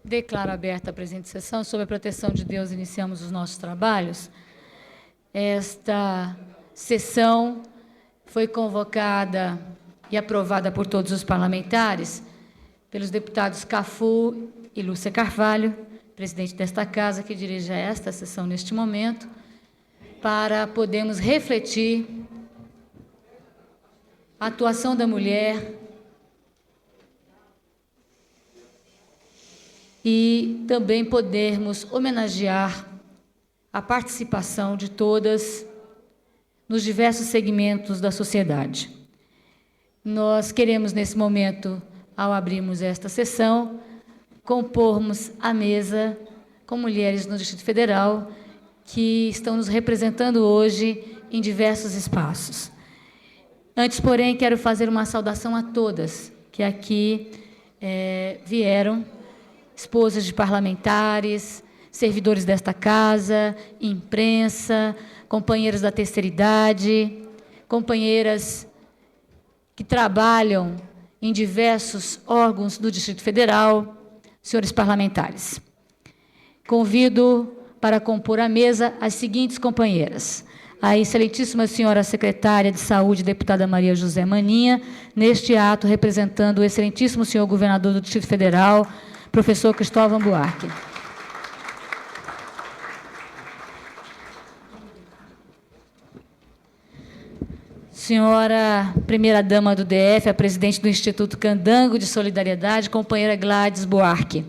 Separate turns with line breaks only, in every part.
Declaro aberta a presente sessão. Sob a proteção de Deus, iniciamos os nossos trabalhos. Esta sessão foi convocada e aprovada por todos os parlamentares, pelos deputados Cafu e Lúcia Carvalho, presidente desta casa, que dirige esta sessão neste momento, para podermos refletir a atuação da mulher e também podermos homenagear a participação de todas nos diversos segmentos da sociedade. Nós queremos, nesse momento, ao abrirmos esta sessão, compormos a mesa com mulheres no Distrito Federal que estão nos representando hoje em diversos espaços. Antes, porém, quero fazer uma saudação a todas que aqui vieram, esposas de parlamentares, servidores desta casa, imprensa, companheiras da terceira idade, companheiras que trabalham em diversos órgãos do Distrito Federal, senhores parlamentares. Convido para compor a mesa as seguintes companheiras: a excelentíssima senhora secretária de Saúde, deputada Maria José Maninha, neste ato representando o excelentíssimo senhor governador do Distrito Federal, professor Cristóvão Buarque. Senhora primeira-dama do DF, a presidente do Instituto Candango de Solidariedade, companheira Gladys Buarque.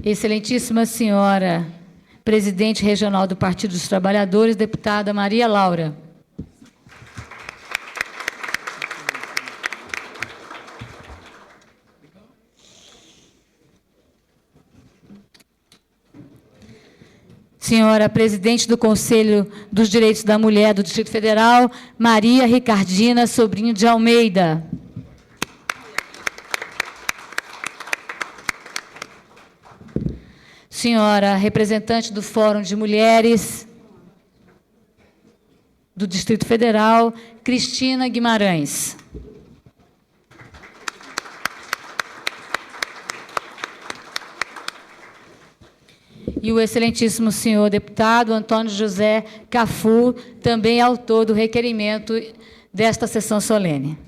Excelentíssima senhora presidente regional do Partido dos Trabalhadores, deputada Maria Laura. Senhora presidente do Conselho dos Direitos da Mulher do Distrito Federal, Maria Ricardina Sobrinho de Almeida. Senhora representante do Fórum de Mulheres do Distrito Federal, Cristina Guimarães. E o excelentíssimo senhor deputado Antônio José Cafu, também autor do requerimento desta sessão solene.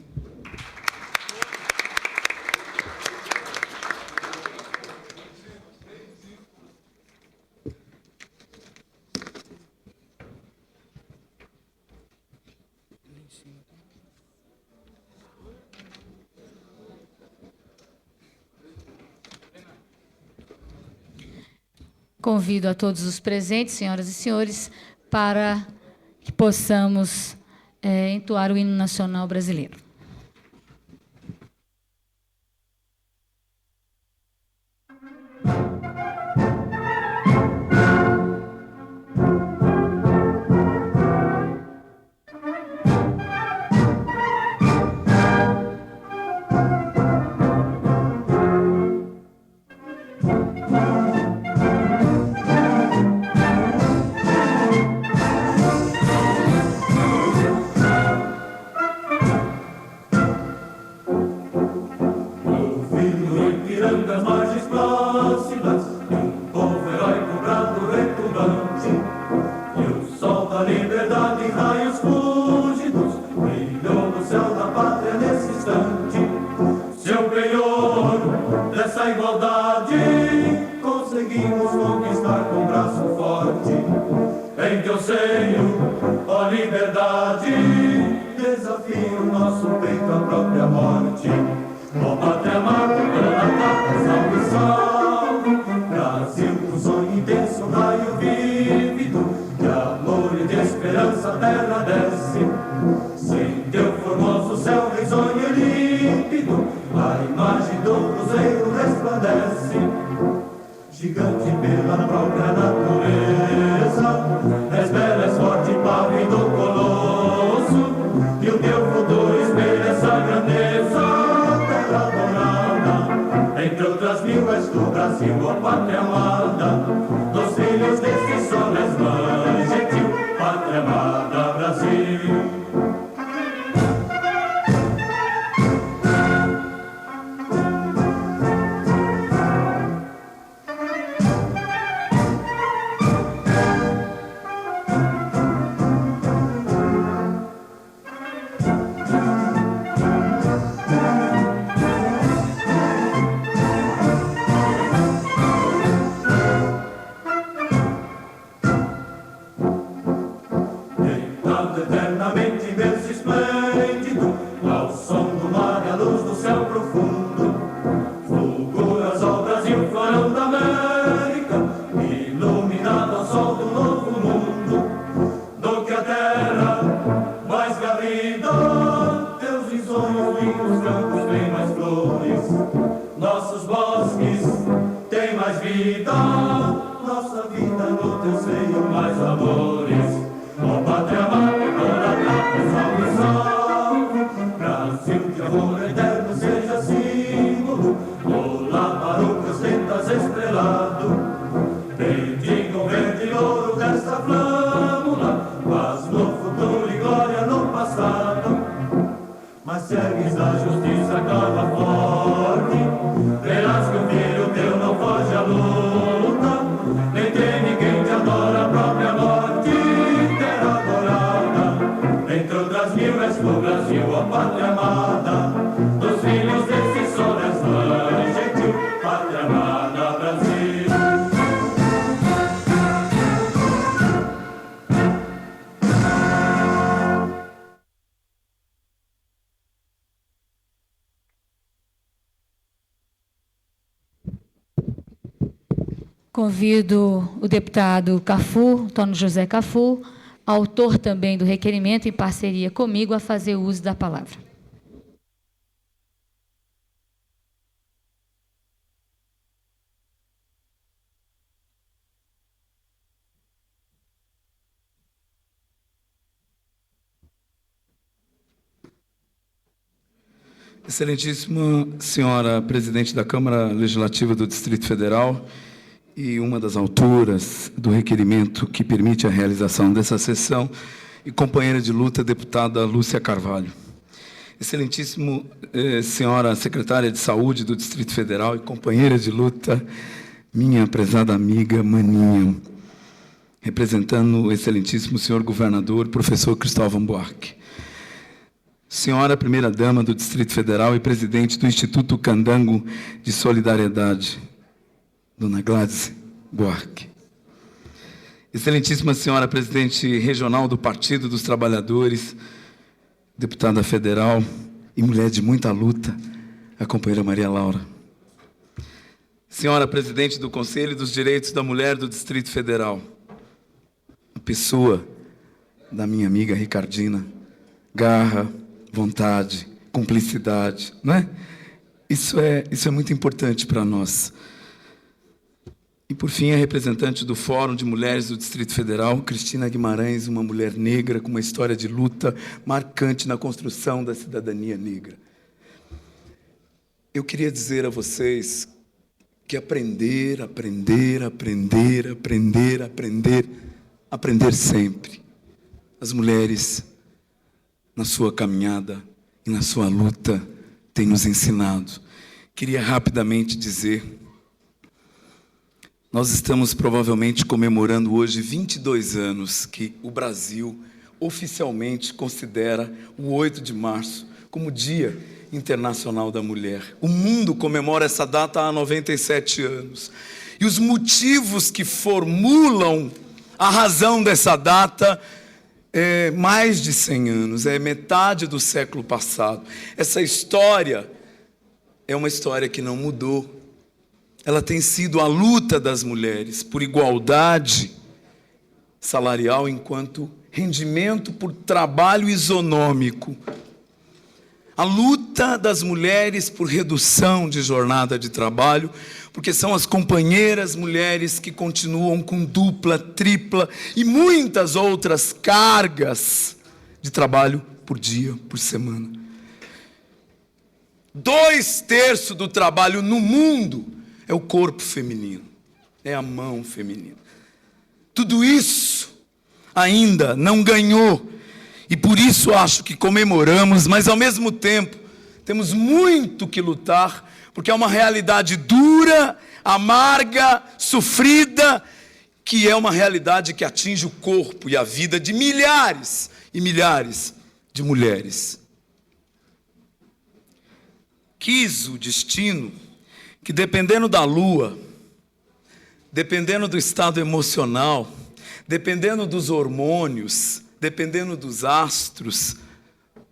Convido a todos os presentes, senhoras e senhores, para que possamos entoar o hino nacional brasileiro.
Entre outras mil do Brasil, ó pátria amada, dos filhos deste sol és mãe gentil, pátria amada Brasil. Eternamente berço esplêndido, ao som do mar e à luz do céu profundo, fulguras ao Brasil, florão da América, iluminado ao sol do novo mundo, do que a terra mais garrida, teus risonhos lindos campos têm mais flores, nossos bosques têm mais vida, nossa vida no teu seio mais amores. Ó pátria amada, toda capa, salve, salve, Brasil de amor eterno seja símbolo, olá para o que ostentas estrelado, bendiga o verde e ouro desta flâmula, paz no futuro e glória no passado, mas se ergues da justiça calma forte, verás que o filho teu não foge à luta, nem tem ninguém que adora a própria morte. Entre outras mil és do Brasil, ó pátria amada, dos filhos desse sol és mãe gentil, pátria amada Brasil.
Convido o deputado Cafu, Antônio José Cafu, autor também do requerimento, em parceria comigo, a fazer uso da palavra.
Excelentíssima senhora presidente da Câmara Legislativa do Distrito Federal e uma das autoras do requerimento que permite a realização dessa sessão, e companheira de luta, deputada Lúcia Carvalho. Excelentíssimo senhora secretária de Saúde do Distrito Federal e companheira de luta, minha prezada amiga Maninha, representando o excelentíssimo senhor governador, professor Cristóvão Buarque. Senhora primeira-dama do Distrito Federal e presidente do Instituto Candango de Solidariedade, dona Gladys Buarque. Excelentíssima senhora presidente regional do Partido dos Trabalhadores, deputada federal e mulher de muita luta, a companheira Maria Laura. Senhora presidente do Conselho dos Direitos da Mulher do Distrito Federal, a pessoa da minha amiga Ricardina, garra, vontade, cumplicidade, não é? Isso é muito importante para nós. E, por fim, a representante do Fórum de Mulheres do Distrito Federal, Cristina Guimarães, uma mulher negra com uma história de luta marcante na construção da cidadania negra. Eu queria dizer a vocês que aprender sempre. As mulheres, na sua caminhada e na sua luta, têm nos ensinado. Queria rapidamente dizer: nós estamos provavelmente comemorando hoje 22 anos que o Brasil oficialmente considera o 8 de março como Dia Internacional da Mulher. O mundo comemora essa data há 97 anos. E os motivos que formulam a razão dessa data é mais de 100 anos, é metade do século passado. Essa história é uma história que não mudou. Ela tem sido a luta das mulheres por igualdade salarial enquanto rendimento por trabalho isonômico. A luta das mulheres por redução de jornada de trabalho, porque são as companheiras mulheres que continuam com dupla, tripla e muitas outras cargas de trabalho por dia, por semana. 2/3 do trabalho no mundo é é o corpo feminino, é a mão feminina. Tudo isso ainda não ganhou, e por isso acho que comemoramos, mas ao mesmo tempo temos muito que lutar, porque é uma realidade dura, amarga, sofrida, que é uma realidade que atinge o corpo e a vida de milhares e milhares de mulheres. Quis o destino que, dependendo da lua, dependendo do estado emocional, dependendo dos hormônios, dependendo dos astros,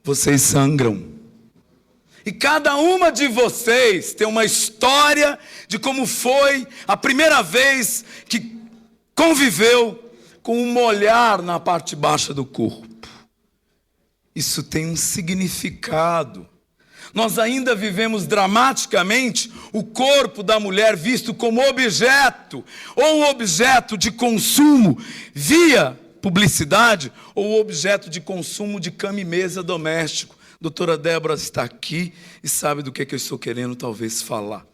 vocês sangram. E cada uma de vocês tem uma história de como foi a primeira vez que conviveu com um molhar na parte baixa do corpo. Isso tem um significado. Nós ainda vivemos dramaticamente o corpo da mulher visto como objeto, ou objeto de consumo via publicidade, ou objeto de consumo de cama e mesa doméstico. Doutora Débora está aqui e sabe do que eu estou querendo talvez falar.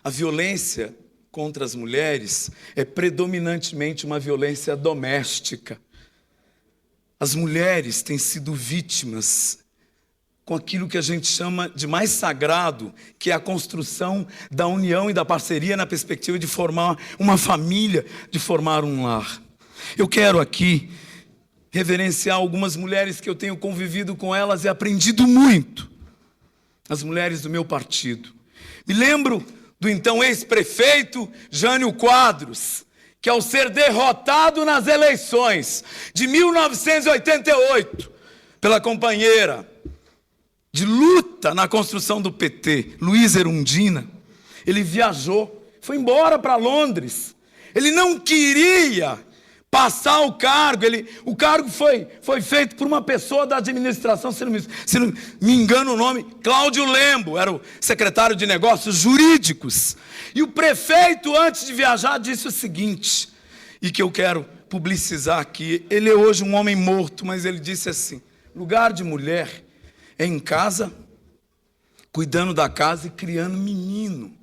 A violência contra as mulheres é predominantemente uma violência doméstica. As mulheres têm sido vítimas com aquilo que a gente chama de mais sagrado, que é a construção da união e da parceria na perspectiva de formar uma família, de formar um lar. Eu quero aqui reverenciar algumas mulheres que eu tenho convivido com elas e aprendido muito. As mulheres do meu partido. Me lembro do então ex-prefeito Jânio Quadros, que ao ser derrotado nas eleições de 1988, pela companheira de luta na construção do PT, Luísa Erundina, ele viajou, foi embora para Londres. Ele não queria passar o cargo, o cargo foi feito por uma pessoa da administração, se não me engano o nome, Cláudio Lembo, era o secretário de Negócios Jurídicos. E o prefeito, antes de viajar, disse o seguinte, e que eu quero publicizar aqui, ele é hoje um homem morto, mas ele disse assim: lugar de mulher é em casa, cuidando da casa e criando menino.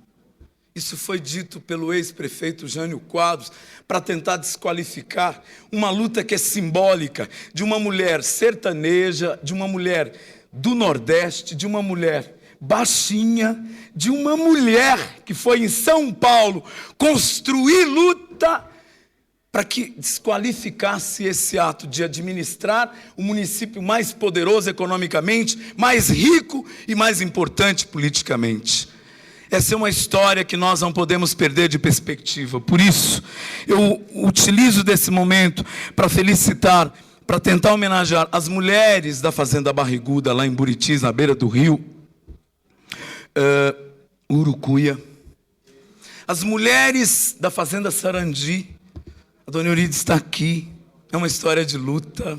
Isso foi dito pelo ex-prefeito Jânio Quadros para tentar desqualificar uma luta que é simbólica de uma mulher sertaneja, de uma mulher do Nordeste, de uma mulher baixinha, de uma mulher que foi em São Paulo construir luta para que desqualificasse esse ato de administrar o município mais poderoso economicamente, mais rico e mais importante politicamente. Essa é uma história que nós não podemos perder de perspectiva. Por isso, eu utilizo desse momento para felicitar, para tentar homenagear as mulheres da Fazenda Barriguda, lá em Buritis, na beira do rio, Urucuia. As mulheres da Fazenda Sarandi, a dona Eurides está aqui, é uma história de luta.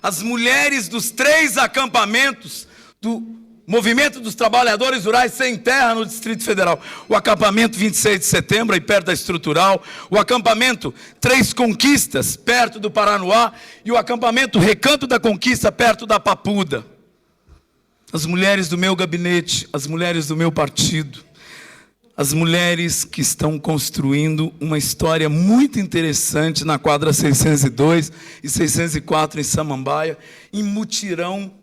As mulheres dos 3 acampamentos do Movimento dos Trabalhadores Rurais Sem Terra no Distrito Federal. O acampamento 26 de setembro, aí perto da Estrutural. O acampamento Três Conquistas, perto do Paranoá. E o acampamento Recanto da Conquista, perto da Papuda. As mulheres do meu gabinete, as mulheres do meu partido. As mulheres que estão construindo uma história muito interessante na quadra 602 e 604 em Samambaia, em mutirão,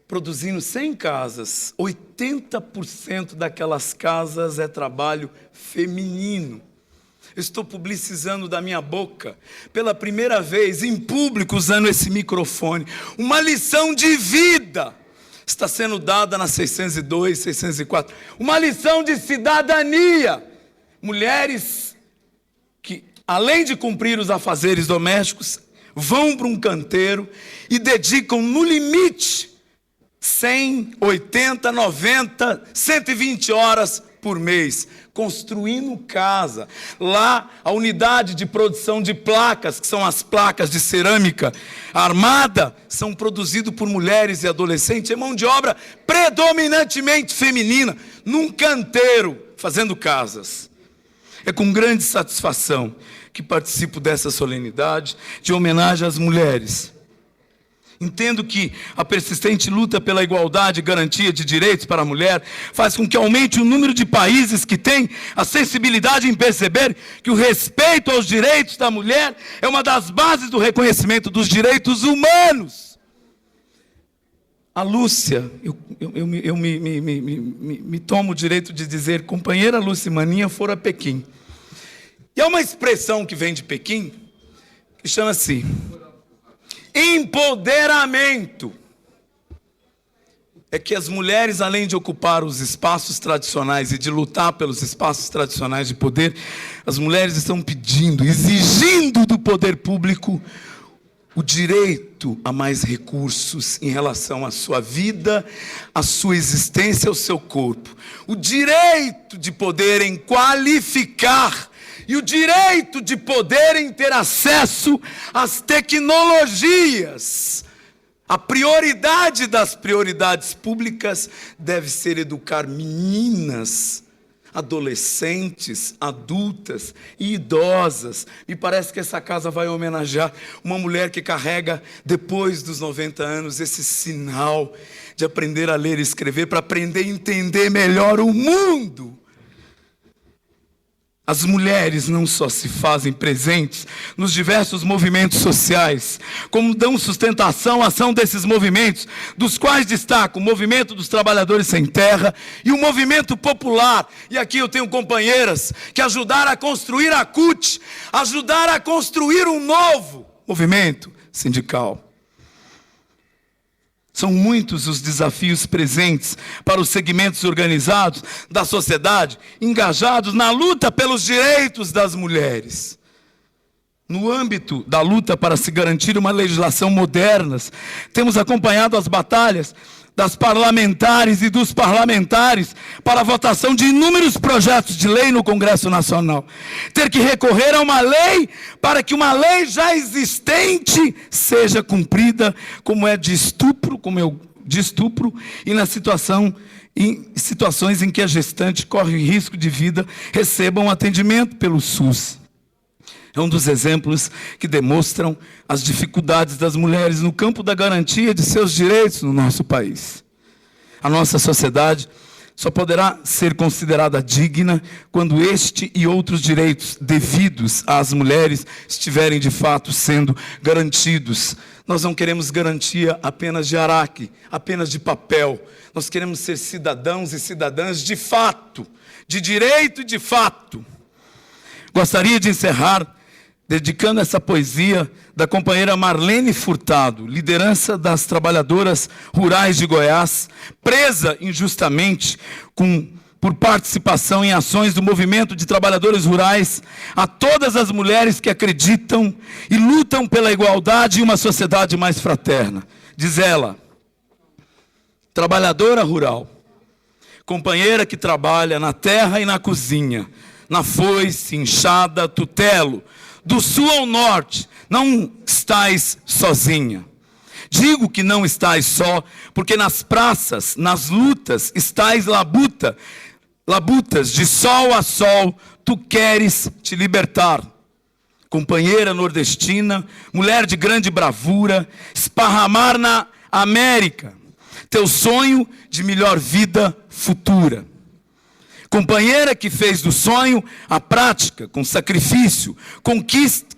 produzindo 100 casas. 80% daquelas casas é trabalho feminino. Eu estou publicizando da minha boca, pela primeira vez, em público, usando esse microfone, uma lição de vida está sendo dada na 602, 604. Uma lição de cidadania. Mulheres que, além de cumprir os afazeres domésticos, vão para um canteiro e dedicam no limite 100, 80, 90, 120 horas por mês, construindo casa. Lá, a unidade de produção de placas, que são as placas de cerâmica armada, são produzidas por mulheres e adolescentes, é mão de obra predominantemente feminina, num canteiro, fazendo casas. É com grande satisfação que participo dessa solenidade de homenagem às mulheres. Entendo que a persistente luta pela igualdade e garantia de direitos para a mulher faz com que aumente o número de países que têm a sensibilidade em perceber que o respeito aos direitos da mulher é uma das bases do reconhecimento dos direitos humanos. A Lúcia, eu me tomo o direito de dizer, companheira Lúcia Maninha fora a Pequim. E há uma expressão que vem de Pequim, que chama-se empoderamento. É que as mulheres, além de ocupar os espaços tradicionais e de lutar pelos espaços tradicionais de poder, as mulheres estão pedindo, exigindo do poder público o direito a mais recursos em relação à sua vida, à sua existência, ao seu corpo. O direito de poderem qualificar e o direito de poderem ter acesso às tecnologias. A prioridade das prioridades públicas deve ser educar meninas, adolescentes, adultas e idosas. Me parece que essa casa vai homenagear uma mulher que carrega, depois dos 90 anos, esse sinal de aprender a ler e escrever, para aprender a entender melhor o mundo. As mulheres não só se fazem presentes nos diversos movimentos sociais, como dão sustentação à ação desses movimentos, dos quais destaco o movimento dos trabalhadores sem terra e o movimento popular. E aqui eu tenho companheiras que ajudaram a construir a CUT, ajudaram a construir um novo movimento sindical. São muitos os desafios presentes para os segmentos organizados da sociedade, engajados na luta pelos direitos das mulheres. No âmbito da luta para se garantir uma legislação moderna, temos acompanhado as batalhas das parlamentares e dos parlamentares para a votação de inúmeros projetos de lei no Congresso Nacional. Ter que recorrer a uma lei para que uma lei já existente seja cumprida, como é de estupro, e em situações em que a gestante corre risco de vida, recebam atendimento pelo SUS. É um dos exemplos que demonstram as dificuldades das mulheres no campo da garantia de seus direitos no nosso país. A nossa sociedade só poderá ser considerada digna quando este e outros direitos devidos às mulheres estiverem de fato sendo garantidos. Nós não queremos garantia apenas de araque, apenas de papel. Nós queremos ser cidadãos e cidadãs de fato, de direito e de fato. Gostaria de encerrar dedicando essa poesia da companheira Marlene Furtado, liderança das trabalhadoras rurais de Goiás, presa injustamente por participação em ações do movimento de trabalhadores rurais, a todas as mulheres que acreditam e lutam pela igualdade e uma sociedade mais fraterna. Diz ela, trabalhadora rural, companheira que trabalha na terra e na cozinha, na foice, enxada, tutelo, do sul ao norte, não estais sozinha. Digo que não estais só, porque nas praças, nas lutas, estais labutas, de sol a sol, tu queres te libertar. Companheira nordestina, mulher de grande bravura, esparramar na América, teu sonho de melhor vida futura. Companheira que fez do sonho a prática, com sacrifício,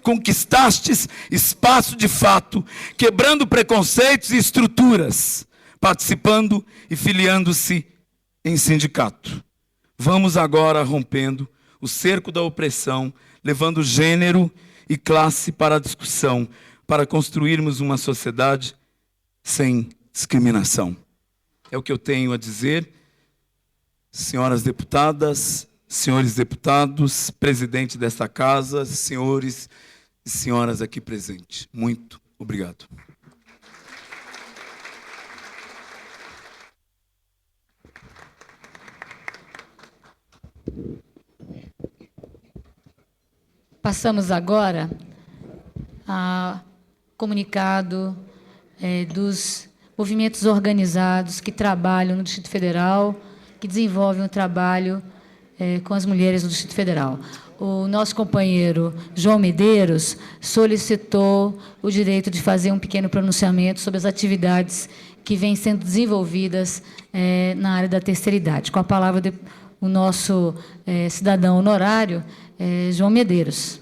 conquistastes espaço de fato, quebrando preconceitos e estruturas, participando e filiando-se em sindicato. Vamos agora rompendo o cerco da opressão, levando gênero e classe para a discussão, para construirmos uma sociedade sem discriminação. É o que eu tenho a dizer. Senhoras deputadas, senhores deputados, presidente desta casa, senhores e senhoras aqui presentes. Muito obrigado.
Passamos agora ao comunicado dos movimentos organizados que trabalham no Distrito Federal, que desenvolvem um trabalho com as mulheres do Distrito Federal. O nosso companheiro João Medeiros solicitou o direito de fazer um pequeno pronunciamento sobre as atividades que vêm sendo desenvolvidas na área da terceira idade. Com a palavra o nosso cidadão honorário, João Medeiros.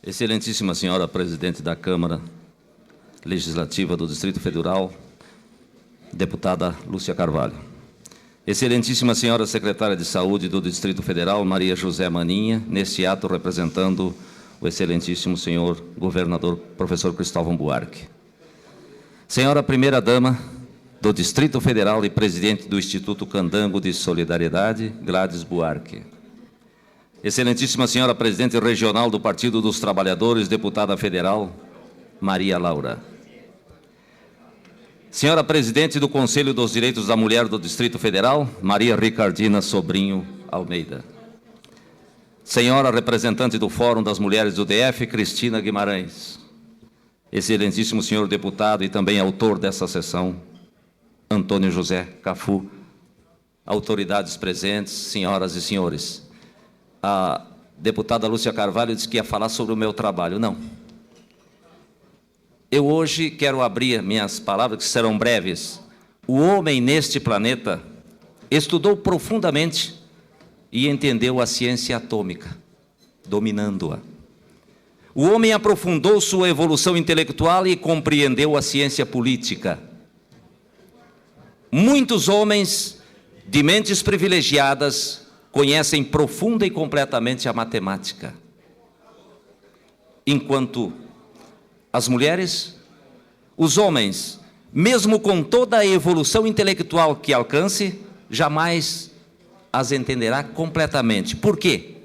Excelentíssima senhora presidente da Câmara Legislativa do Distrito Federal, deputada Lúcia Carvalho. Excelentíssima senhora secretária de Saúde do Distrito Federal, Maria José Maninha, neste ato representando o excelentíssimo senhor governador professor Cristóvão Buarque. Senhora primeira-dama do Distrito Federal e presidente do Instituto Candango de Solidariedade, Gladys Buarque. Excelentíssima senhora presidente regional do Partido dos Trabalhadores, deputada federal, Maria Laura. Senhora presidente do Conselho dos Direitos da Mulher do Distrito Federal, Maria Ricardina Sobrinho Almeida. Senhora representante do Fórum das Mulheres do DF, Cristina Guimarães. Excelentíssimo senhor deputado e também autor dessa sessão, Antônio José Cafu. Autoridades presentes, senhoras e senhores. A deputada Lúcia Carvalho disse que ia falar sobre o meu trabalho. Não. Eu hoje quero abrir minhas palavras, que serão breves. O homem neste planeta estudou profundamente e entendeu a ciência atômica, dominando-a. O homem aprofundou sua evolução intelectual e compreendeu a ciência política. Muitos homens de mentes privilegiadas conhecem profunda e completamente a matemática. Enquanto as mulheres, os homens, mesmo com toda a evolução intelectual que alcance, jamais as entenderá completamente. Por quê?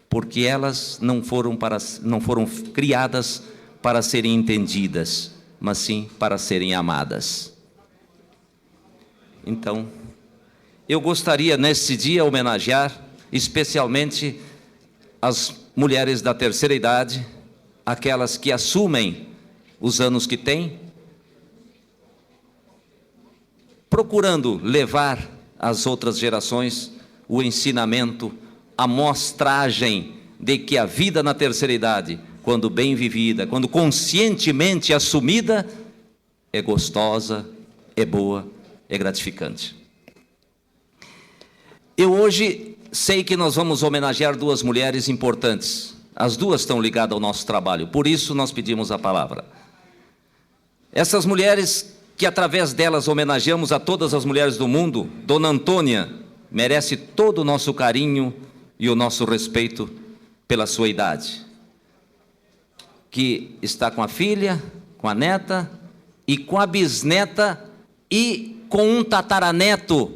Porque elas não foram criadas para serem entendidas, mas sim para serem amadas. Então, eu gostaria, nesse dia, homenagear especialmente as mulheres da terceira idade, aquelas que assumem os anos que têm, procurando levar às outras gerações o ensinamento, a mostragem de que a vida na terceira idade, quando bem vivida, quando conscientemente assumida, é gostosa, é boa, é gratificante. Eu hoje sei que nós vamos homenagear duas mulheres importantes. As duas estão ligadas ao nosso trabalho, por isso nós pedimos a palavra. Essas mulheres que através delas homenageamos a todas as mulheres do mundo, Dona Antônia merece todo o nosso carinho e o nosso respeito pela sua idade, que está com a filha, com a neta e com a bisneta e com um tataraneto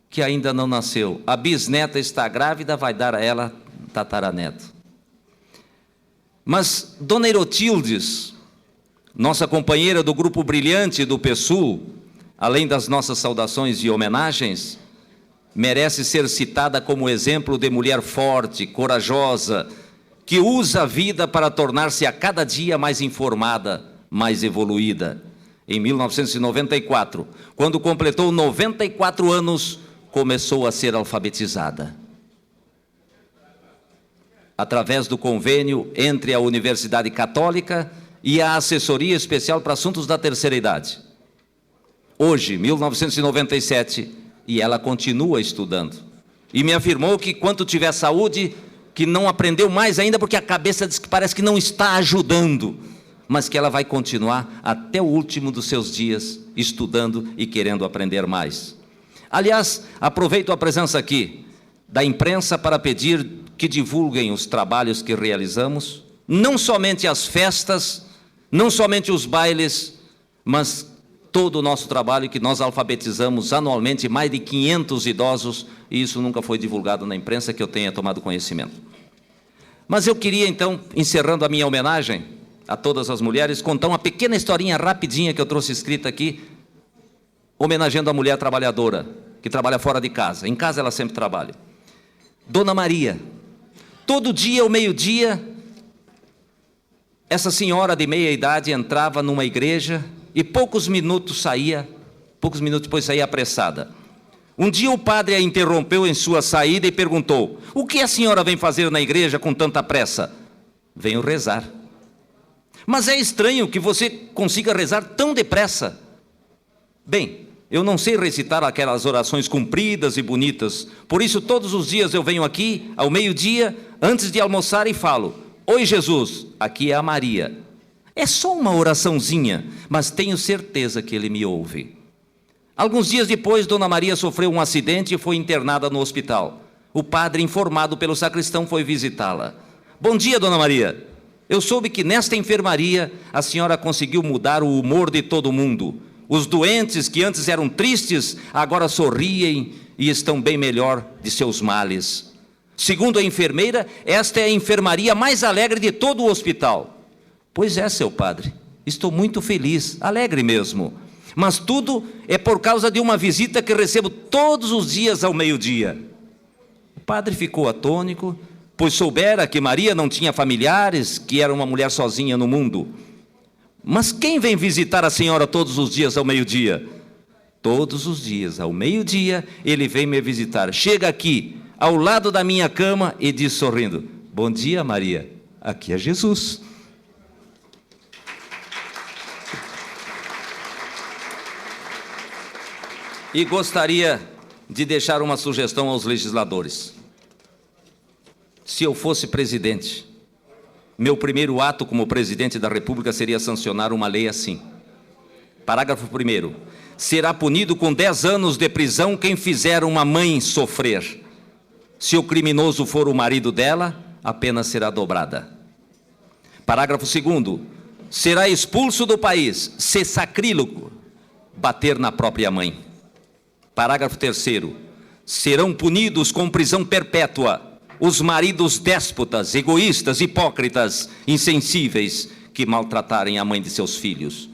que ainda não nasceu. A bisneta está grávida, vai dar a ela tataraneto. Mas Dona Erotildes, nossa companheira do Grupo Brilhante do PSUL, além das nossas saudações e homenagens, merece ser citada como exemplo de mulher forte, corajosa, que usa a vida para tornar-se a cada dia mais informada, mais evoluída. Em 1994, quando completou 94 anos, começou a ser alfabetizada. Através do convênio entre a Universidade Católica e a Assessoria Especial para Assuntos da Terceira Idade. Hoje, 1997, e ela continua estudando. E me afirmou que, quando tiver saúde, que não aprendeu mais ainda, porque a cabeça diz que parece que não está ajudando, mas que ela vai continuar até o último dos seus dias, estudando e querendo aprender mais. Aliás, aproveito a presença aqui da imprensa para pedir que divulguem os trabalhos que realizamos, não somente as festas, não somente os bailes, mas todo o nosso trabalho, que nós alfabetizamos anualmente mais de 500 idosos, e isso nunca foi divulgado na imprensa que eu tenha tomado conhecimento. Mas eu queria, então, encerrando a minha homenagem a todas as mulheres, contar uma pequena historinha rapidinha que eu trouxe escrita aqui, homenageando a mulher trabalhadora, que trabalha fora de casa. Em casa ela sempre trabalha. Dona Maria. Todo dia, ao meio-dia, essa senhora de meia idade entrava numa igreja e poucos minutos depois saía apressada. Um dia o padre a interrompeu em sua saída e perguntou: o que a senhora vem fazer na igreja com tanta pressa? Venho rezar. Mas é estranho que você consiga rezar tão depressa. Bem, eu não sei recitar aquelas orações compridas e bonitas, por isso todos os dias eu venho aqui, ao meio-dia, antes de almoçar, e falo: oi Jesus, aqui é a Maria. É só uma oraçãozinha, mas tenho certeza que ele me ouve. Alguns dias depois, Dona Maria sofreu um acidente e foi internada no hospital. O padre, informado pelo sacristão, foi visitá-la. Bom dia, Dona Maria. Eu soube que nesta enfermaria a senhora conseguiu mudar o humor de todo mundo. Os doentes que antes eram tristes, agora sorriem e estão bem melhor de seus males. Segundo a enfermeira, esta é a enfermaria mais alegre de todo o hospital. Pois é, seu padre, estou muito feliz, alegre mesmo. Mas tudo é por causa de uma visita que recebo todos os dias ao meio-dia. O padre ficou atônito, pois soubera que Maria não tinha familiares, que era uma mulher sozinha no mundo. Mas quem vem visitar a senhora todos os dias ao meio-dia? Todos os dias, ao meio-dia, ele vem me visitar. Chega aqui, ao lado da minha cama, e diz sorrindo: bom dia, Maria, aqui é Jesus. E gostaria de deixar uma sugestão aos legisladores. Se eu fosse presidente, meu primeiro ato como presidente da República seria sancionar uma lei assim. Parágrafo 1º. Será punido com 10 anos de prisão quem fizer uma mãe sofrer. Se o criminoso for o marido dela, a pena será dobrada. Parágrafo 2º. Será expulso do país, se sacrílego, bater na própria mãe. Parágrafo 3º. Serão punidos com prisão perpétua os maridos déspotas, egoístas, hipócritas, insensíveis, que maltratarem a mãe de seus filhos.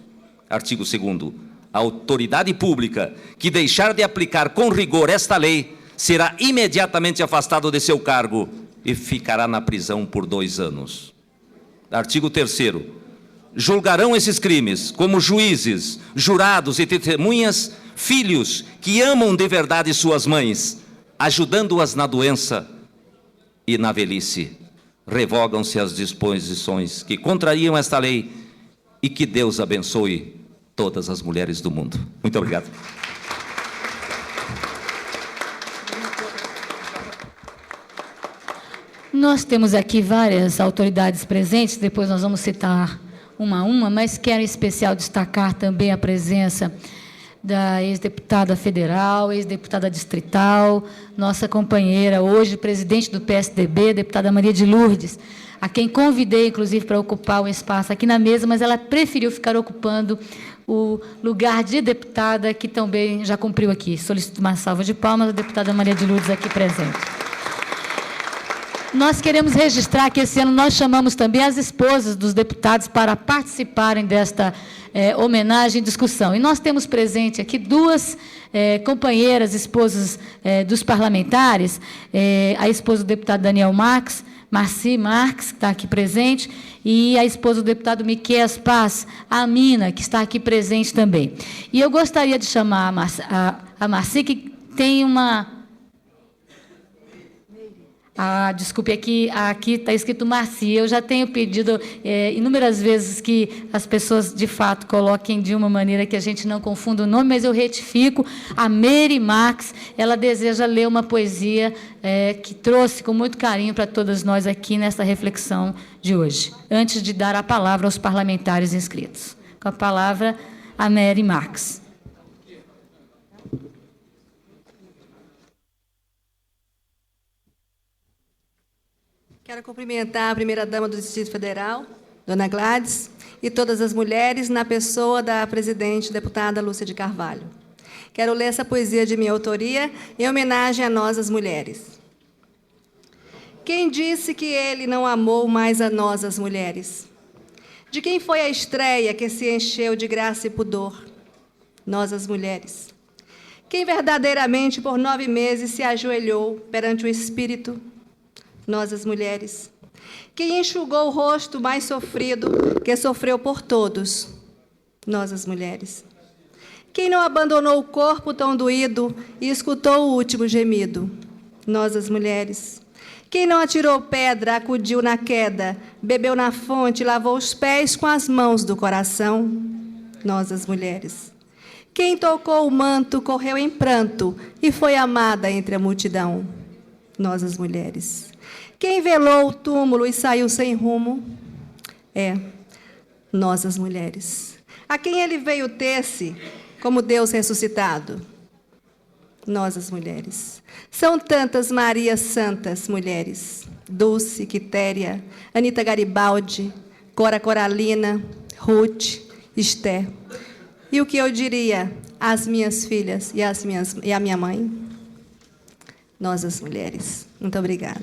Artigo 2º. A autoridade pública que deixar de aplicar com rigor esta lei será imediatamente afastado de seu cargo e ficará na prisão por 2 anos. Artigo 3º. Julgarão esses crimes como juízes, jurados e testemunhas, filhos que amam de verdade suas mães, ajudando-as na doença e na velhice. Revogam-se as disposições que contrariam esta lei e que Deus abençoe todas as mulheres do mundo. Muito obrigado.
Nós temos aqui várias autoridades presentes, depois nós vamos citar uma a uma, mas quero em especial destacar também a presença da ex-deputada federal, ex-deputada distrital, nossa companheira, hoje presidente do PSDB, deputada Maria de Lourdes, a quem convidei, inclusive, para ocupar um espaço aqui na mesa, mas ela preferiu ficar ocupando o lugar de deputada, que também já cumpriu aqui. Solicito uma salva de palmas à deputada Maria de Lourdes aqui presente. Nós queremos registrar que esse ano nós chamamos também as esposas dos deputados para participarem desta homenagem e discussão. E nós temos presente aqui 2 companheiras, esposas dos parlamentares, a esposa do deputado Daniel Marci Marques, que está aqui presente, e a esposa do deputado Miqueias Paz, a Mina, que está aqui presente também. E eu gostaria de chamar a Marci, que tem uma... desculpe, aqui está escrito Marci. Eu já tenho pedido inúmeras vezes que as pessoas, de fato, coloquem de uma maneira que a gente não confunda o nome, mas eu retifico. A Mary Marx, ela deseja ler uma poesia que trouxe com muito carinho para todas nós aqui nessa reflexão de hoje, antes de dar a palavra aos parlamentares inscritos. Com a palavra, a Mary Marx.
Quero cumprimentar a primeira-dama do Distrito Federal, Dona Gladys, e todas as mulheres, na pessoa da presidente, deputada Lúcia de Carvalho. Quero ler essa poesia de minha autoria, em homenagem a nós, as mulheres. Quem disse que ele não amou mais a nós, as mulheres? De quem foi a estreia que se encheu de graça e pudor? Nós, as mulheres. Quem verdadeiramente por 9 meses se ajoelhou perante o Espírito? Nós, as mulheres. Quem enxugou o rosto mais sofrido, que sofreu por todos? Nós, as mulheres. Quem não abandonou o corpo tão doído e escutou o último gemido? Nós, as mulheres. Quem não atirou pedra, acudiu na queda, bebeu na fonte, lavou os pés com as mãos do coração? Nós, as mulheres. Quem tocou o manto, correu em pranto e foi amada entre a multidão? Nós, as mulheres. Quem velou o túmulo e saiu sem rumo? Nós, as mulheres. A quem ele veio ter-se como Deus ressuscitado? Nós, as mulheres. São tantas Marias santas mulheres: Dulce, Quitéria, Anita Garibaldi, Cora Coralina, Ruth, Esther. E o que eu diria às minhas filhas e à minha mãe? Nós, as mulheres. Muito obrigada.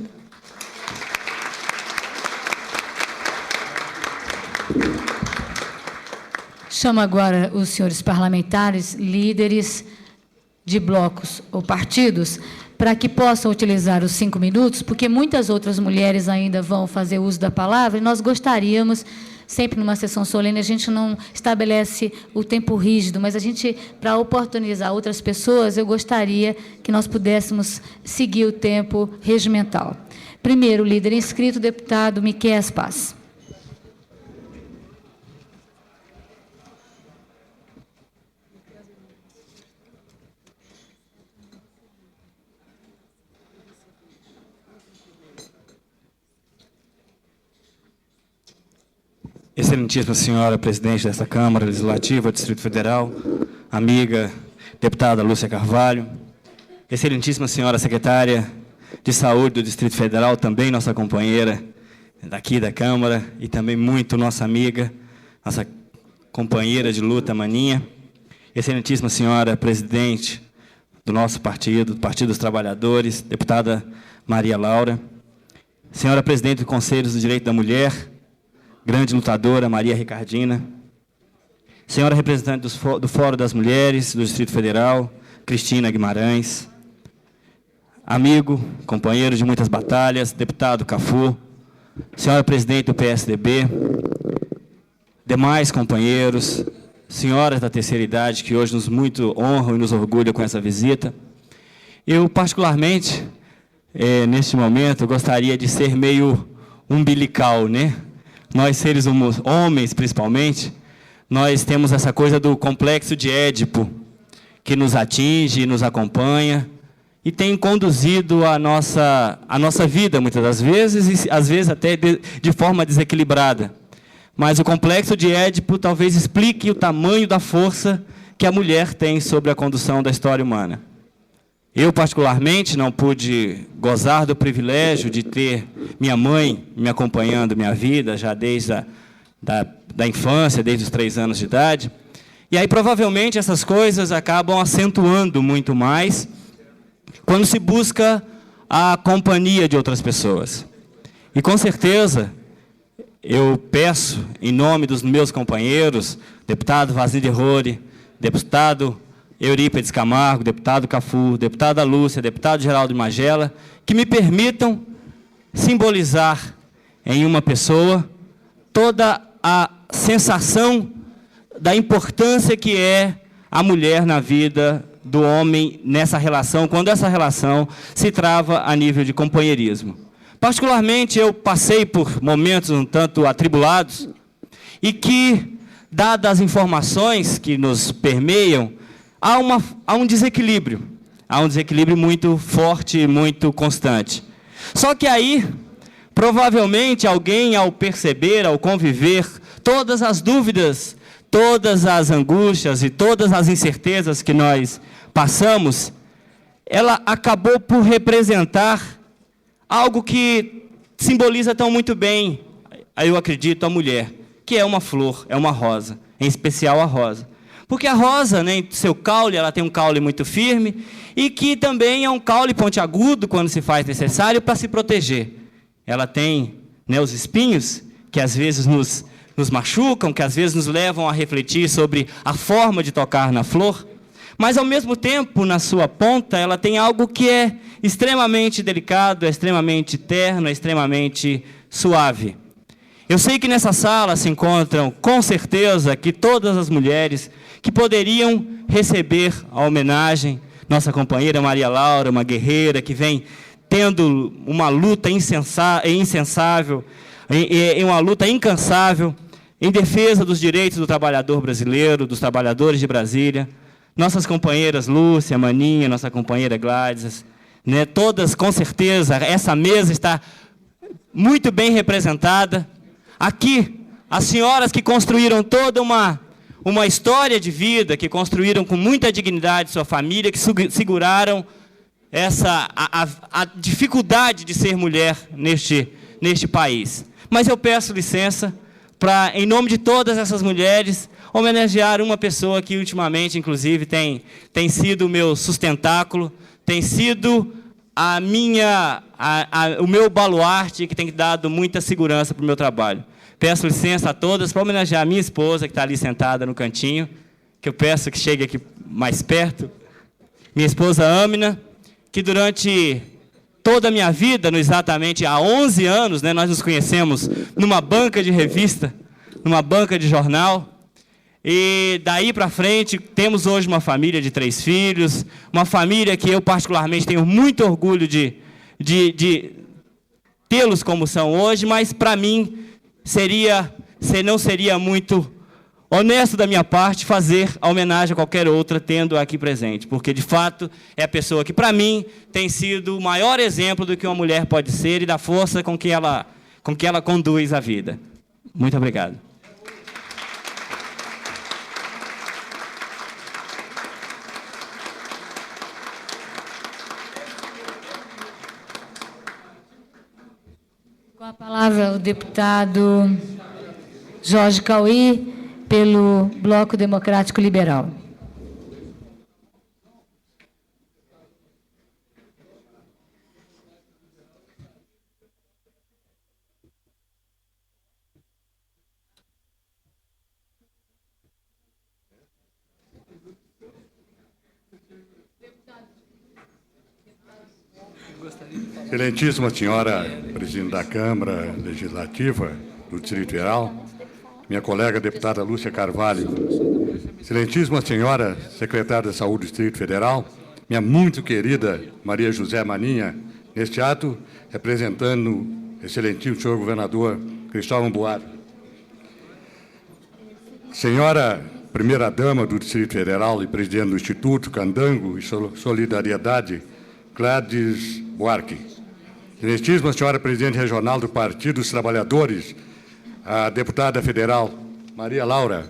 Chamo agora os senhores parlamentares, líderes de blocos ou partidos, para que possam utilizar os 5 minutos, porque muitas outras mulheres ainda vão fazer uso da palavra, e nós gostaríamos, sempre numa sessão solene, a gente não estabelece o tempo rígido, mas a gente, para oportunizar outras pessoas, eu gostaria que nós pudéssemos seguir o tempo regimental. Primeiro, o líder inscrito, deputado Miquel Paz.
Excelentíssima senhora presidente desta Câmara Legislativa do Distrito Federal, amiga deputada Lúcia Carvalho, excelentíssima senhora secretária de Saúde do Distrito Federal, também nossa companheira daqui da Câmara e também muito nossa amiga, nossa companheira de luta, Maninha, excelentíssima senhora presidente do nosso partido, do Partido dos Trabalhadores, deputada Maria Laura, senhora presidente do Conselho do Direito da Mulher, grande lutadora, Maria Ricardina, senhora representante do Fórum das Mulheres do Distrito Federal, Cristina Guimarães, amigo, companheiro de muitas batalhas, deputado Cafu, senhora presidente do PSDB, demais companheiros, senhoras da terceira idade, que hoje nos muito honram e nos orgulham com essa visita. Eu, particularmente, neste momento, gostaria de ser meio umbilical, né? Nós, seres homens, principalmente, nós temos essa coisa do complexo de Édipo, que nos atinge, nos acompanha, e tem conduzido a nossa vida, muitas das vezes, e às vezes até de forma desequilibrada. Mas o complexo de Édipo talvez explique o tamanho da força que a mulher tem sobre a condução da história humana. Eu, particularmente, não pude gozar do privilégio de ter minha mãe me acompanhando minha vida, já desde da infância, desde os 3 anos de idade. E aí, provavelmente, essas coisas acabam acentuando muito mais quando se busca a companhia de outras pessoas. E, com certeza, eu peço, em nome dos meus companheiros, deputado Vasílio Rori, deputado Eurípides Camargo, deputado Cafu, deputada Lúcia, deputado Geraldo Magela, que me permitam simbolizar em uma pessoa toda a sensação da importância que é a mulher na vida do homem nessa relação, quando essa relação se trava a nível de companheirismo. Particularmente, eu passei por momentos um tanto atribulados e que, dadas as informações que nos permeiam, há um desequilíbrio muito forte e muito constante. Só que aí, provavelmente, alguém, ao perceber, ao conviver, todas as dúvidas, todas as angústias e todas as incertezas que nós passamos, ela acabou por representar algo que simboliza tão muito bem eu acredito, a mulher, que é uma flor, é uma rosa, em especial a rosa. Porque a rosa, né, em seu caule, ela tem um caule muito firme e que também é um caule pontiagudo quando se faz necessário para se proteger. Ela tem, né, os espinhos que às vezes nos machucam, que às vezes nos levam a refletir sobre a forma de tocar na flor, mas, ao mesmo tempo, na sua ponta, ela tem algo que é extremamente delicado, é extremamente terno, é extremamente suave. Eu sei que nessa sala se encontram, com certeza, que todas as mulheres que poderiam receber a homenagem, nossa companheira Maria Laura, uma guerreira que vem tendo uma luta incansável, uma luta incansável em defesa dos direitos do trabalhador brasileiro, dos trabalhadores de Brasília. Nossas companheiras Lúcia, Maninha, nossa companheira Gladys, né, todas, com certeza, essa mesa está muito bem representada. Aqui, as senhoras que construíram toda uma história de vida, que construíram com muita dignidade sua família, que seguraram a dificuldade de ser mulher neste país. Mas eu peço licença para, em nome de todas essas mulheres, homenagear uma pessoa que, ultimamente, inclusive, tem sido o meu sustentáculo, tem sido o meu baluarte, que tem dado muita segurança para o meu trabalho. Peço licença a todas para homenagear a minha esposa, que está ali sentada no cantinho, que eu peço que chegue aqui mais perto. Minha esposa Âmina, que durante toda a minha vida, exatamente há 11 anos, né, nós nos conhecemos numa banca de revista, numa banca de jornal, e daí para frente temos hoje uma família de 3 filhos, uma família que eu particularmente tenho muito orgulho de tê-los como são hoje, mas para mim não seria muito honesto da minha parte fazer a homenagem a qualquer outra tendo aqui presente, porque de fato é a pessoa que para mim tem sido o maior exemplo do que uma mulher pode ser e da força com que ela conduz a vida. Muito obrigado.
Com a palavra o deputado Jorge Cauí, pelo Bloco Democrático Liberal.
Excelentíssima senhora presidente da Câmara Legislativa do Distrito Federal, minha colega deputada Lúcia Carvalho, excelentíssima senhora secretária da Saúde do Distrito Federal, minha muito querida Maria José Maninha, neste ato representando o excelentíssimo senhor governador Cristóvão Buarque. Senhora primeira-dama do Distrito Federal e presidente do Instituto Candango e Solidariedade, Gladys Buarque. Excelentíssima senhora presidente regional do Partido dos Trabalhadores, a deputada federal Maria Laura.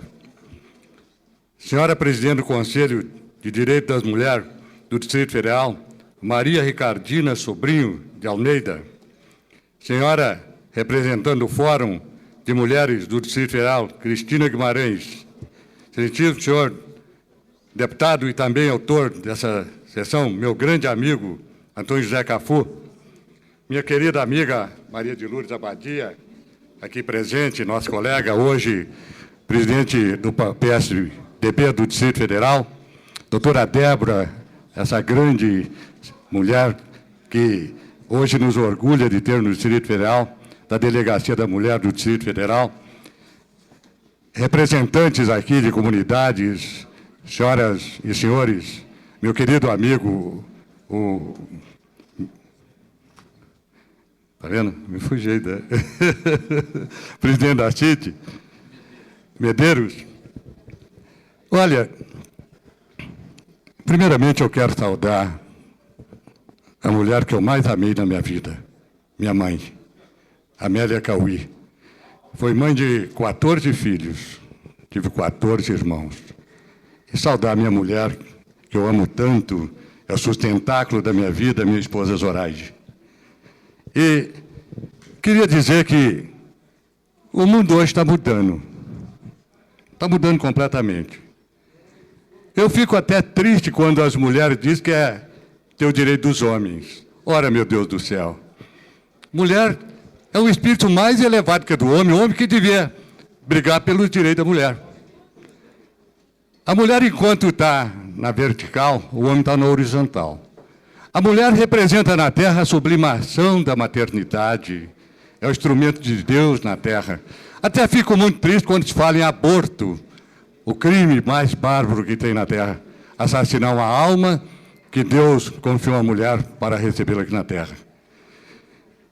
Senhora presidente do Conselho de Direito das Mulheres do Distrito Federal, Maria Ricardina Sobrinho de Almeida. Senhora representando o Fórum de Mulheres do Distrito Federal, Cristina Guimarães. Excelentíssimo senhor deputado e também autor dessa sessão, meu grande amigo Antônio José Cafu, minha querida amiga Maria de Lourdes Abadia, aqui presente, nossa colega, hoje presidente do PSDB do Distrito Federal, doutora Débora, essa grande mulher que hoje nos orgulha de ter no Distrito Federal, da Delegacia da Mulher do Distrito Federal, representantes aqui de comunidades, senhoras e senhores, meu querido amigo, Está vendo? Me fugi, né? Presidente da CIT, Medeiros. Olha, primeiramente eu quero saudar a mulher que eu mais amei na minha vida, minha mãe, Amélia Cauí. Foi mãe de 14 filhos, tive 14 irmãos. E saudar minha mulher, que eu amo tanto, é o sustentáculo da minha vida, minha esposa Zoraide. E queria dizer que O mundo hoje está mudando. Está mudando completamente. Eu fico até triste quando as mulheres dizem que é ter o direito dos homens. Ora, meu Deus do céu. Mulher é o espírito mais elevado que é do homem, o homem que devia brigar pelos direitos da mulher. A mulher, enquanto está na vertical, o homem está na horizontal. A mulher representa na Terra a sublimação da maternidade, é o instrumento de Deus na Terra. Até fico muito triste quando se fala em aborto, o crime mais bárbaro que tem na Terra, assassinar uma alma que Deus confiou à mulher para recebê-la aqui na Terra.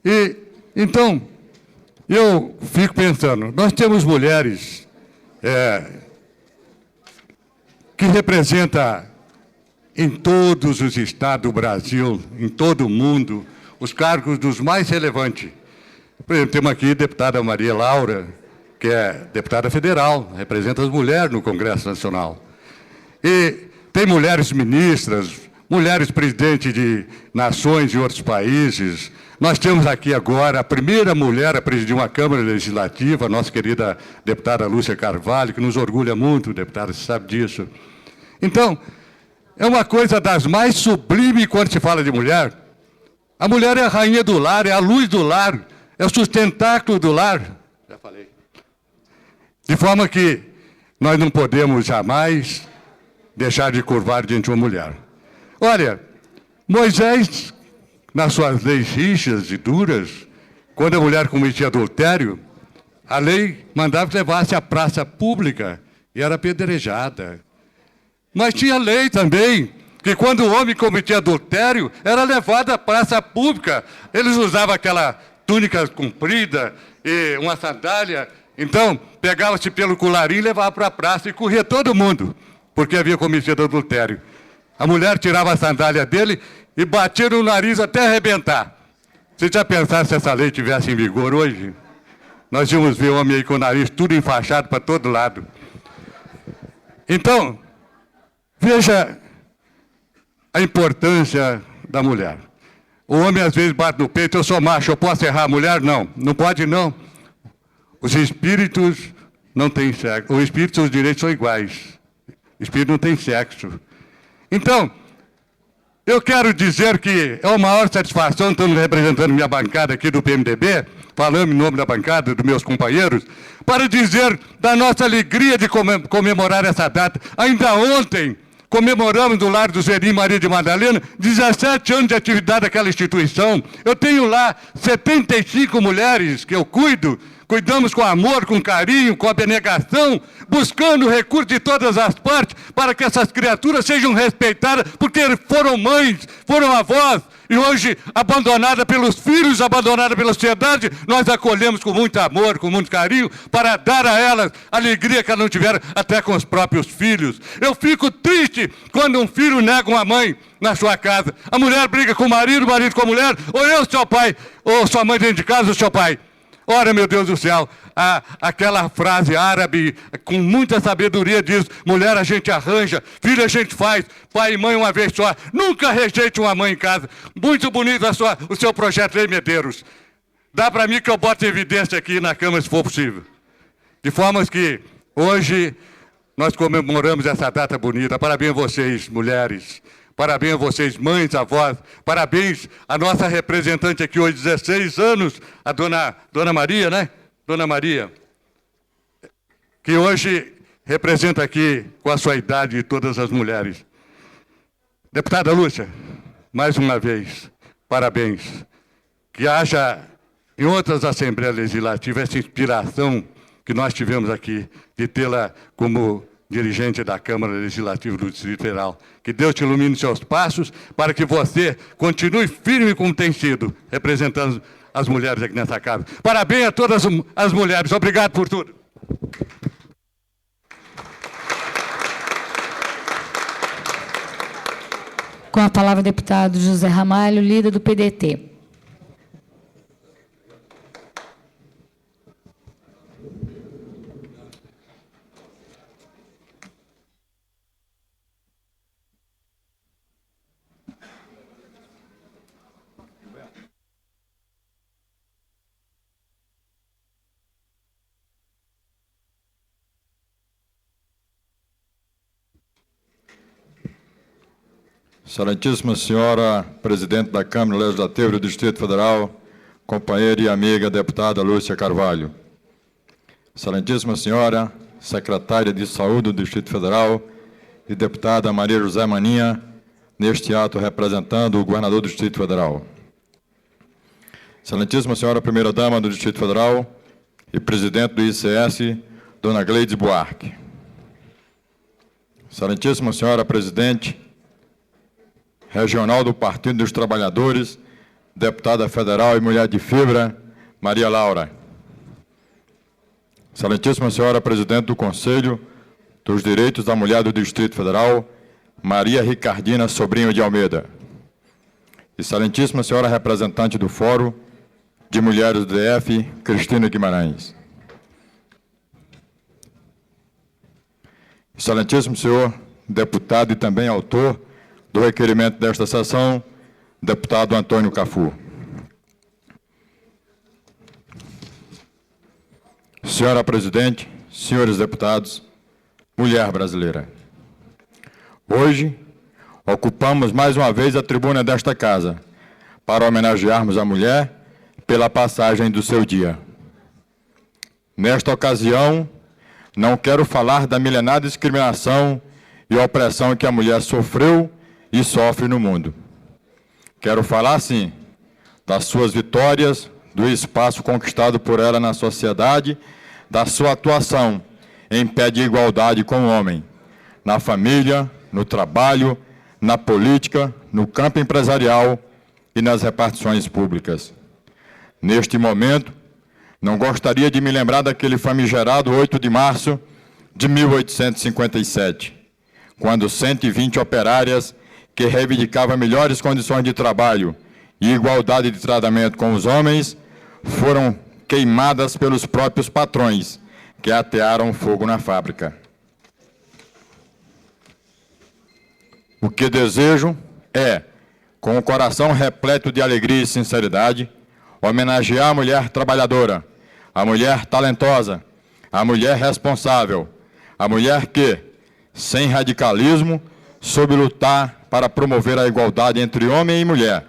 E, então, eu fico pensando, nós temos mulheres que representam em todos os estados do Brasil, em todo o mundo, os cargos dos mais relevantes. Por exemplo, temos aqui a deputada Maria Laura, que é deputada federal, representa as mulheres no Congresso Nacional. E tem mulheres ministras, mulheres presidentes de nações de outros países. Nós temos aqui agora a primeira mulher a presidir uma Câmara Legislativa, a nossa querida deputada Lúcia Carvalho, que nos orgulha muito, deputada, você sabe disso. Então, é uma coisa das mais sublimes quando se fala de mulher. A mulher é a rainha do lar, é a luz do lar, é o sustentáculo do lar. Já falei. De forma que nós não podemos jamais deixar de curvar diante de uma mulher. Olha, Moisés, nas suas leis rígidas e duras, quando a mulher cometia adultério, a lei mandava que levasse à praça pública e era apedrejada. Mas tinha lei também, que quando o homem cometia adultério, era levado à praça pública. Eles usavam aquela túnica comprida e uma sandália. Então, pegava-se pelo colarinho e levava para a praça e corria todo mundo, porque havia cometido adultério. A mulher tirava a sandália dele e batia no nariz até arrebentar. Você já pensaram se essa lei tivesse em vigor hoje? Nós íamos ver o homem aí com o nariz tudo enfaixado para todo lado. Então, veja a importância da mulher. O homem às vezes bate no peito, eu sou macho, eu posso errar a mulher? Não, não pode não. Os espíritos não têm sexo. Os espíritos e os direitos são iguais. O espírito não tem sexo. Então, eu quero dizer que é uma maior satisfação, estando representando minha bancada aqui do PMDB, falando em nome da bancada, dos meus companheiros, para dizer da nossa alegria de comemorar essa data. Ainda ontem, comemoramos do Lar do Zerim Maria de Madalena, 17 anos de atividade daquela instituição. Eu tenho lá 75 mulheres que eu cuido, cuidamos com amor, com carinho, com abnegação, buscando recursos de todas as partes para que essas criaturas sejam respeitadas, porque foram mães, foram avós, e hoje, abandonada pelos filhos, abandonada pela sociedade, nós acolhemos com muito amor, com muito carinho, para dar a elas a alegria que elas não tiveram até com os próprios filhos. Eu fico triste quando um filho nega uma mãe na sua casa. A mulher briga com o marido com a mulher, ou eu, seu pai, ou sua mãe dentro de casa, ou seu pai. Ora, meu Deus do céu, aquela frase árabe, com muita sabedoria, diz: mulher a gente arranja, filho a gente faz, pai e mãe uma vez só. Nunca rejeite uma mãe em casa. Muito bonito o seu projeto aí, Medeiros. Dá para mim que eu boto evidência aqui na Câmara, se for possível. De forma que hoje nós comemoramos essa data bonita. Parabéns a vocês, mulheres. Parabéns a vocês, mães, avós. Parabéns à nossa representante aqui hoje, 16 anos, a dona Maria, né? Dona Maria, que hoje representa aqui, com a sua idade, todas as mulheres. Deputada Lúcia, mais uma vez, parabéns. Que haja em outras Assembleias Legislativas essa inspiração que nós tivemos aqui, de tê-la como dirigente da Câmara Legislativa do Distrito Federal. Que Deus te ilumine os seus passos para que você continue firme como tem sido, representando as mulheres aqui nessa casa. Parabéns a todas as mulheres. Obrigado por tudo.
Com a palavra o deputado José Ramalho, líder do PDT.
Excelentíssima senhora Presidente da Câmara Legislativa do Distrito Federal, companheira e amiga deputada Lúcia Carvalho. Excelentíssima senhora Secretária de Saúde do Distrito Federal e deputada Maria José Maninha, neste ato representando o governador do Distrito Federal. Excelentíssima senhora Primeira-Dama do Distrito Federal e presidente do ICS, dona Gleides Buarque. Excelentíssima senhora Presidente Regional do Partido dos Trabalhadores, deputada federal e mulher de fibra, Maria Laura. Excelentíssima senhora Presidente do Conselho dos Direitos da Mulher do Distrito Federal, Maria Ricardina Sobrinho de Almeida. Excelentíssima senhora representante do Fórum de Mulheres do DF, Cristina Guimarães. Excelentíssimo senhor deputado e também autor do requerimento desta sessão, deputado Antônio Cafu. Senhora Presidente, senhores deputados, mulher brasileira. Hoje, ocupamos mais uma vez a tribuna desta casa para homenagearmos a mulher pela passagem do seu dia. Nesta ocasião, não quero falar da milenar discriminação e opressão que a mulher sofreu e sofre no mundo. Quero falar, sim, das suas vitórias, do espaço conquistado por ela na sociedade, da sua atuação em pé de igualdade com o homem, na família, no trabalho, na política, no campo empresarial e nas repartições públicas. Neste momento, não gostaria de me lembrar daquele famigerado 8 de março de 1857, quando 120 operárias que reivindicavam melhores condições de trabalho e igualdade de tratamento com os homens foram queimadas pelos próprios patrões que atearam fogo na fábrica. O que desejo é, com o coração repleto de alegria e sinceridade, homenagear a mulher trabalhadora, a mulher talentosa, a mulher responsável, a mulher que, sem radicalismo, soube lutar para promover a igualdade entre homem e mulher,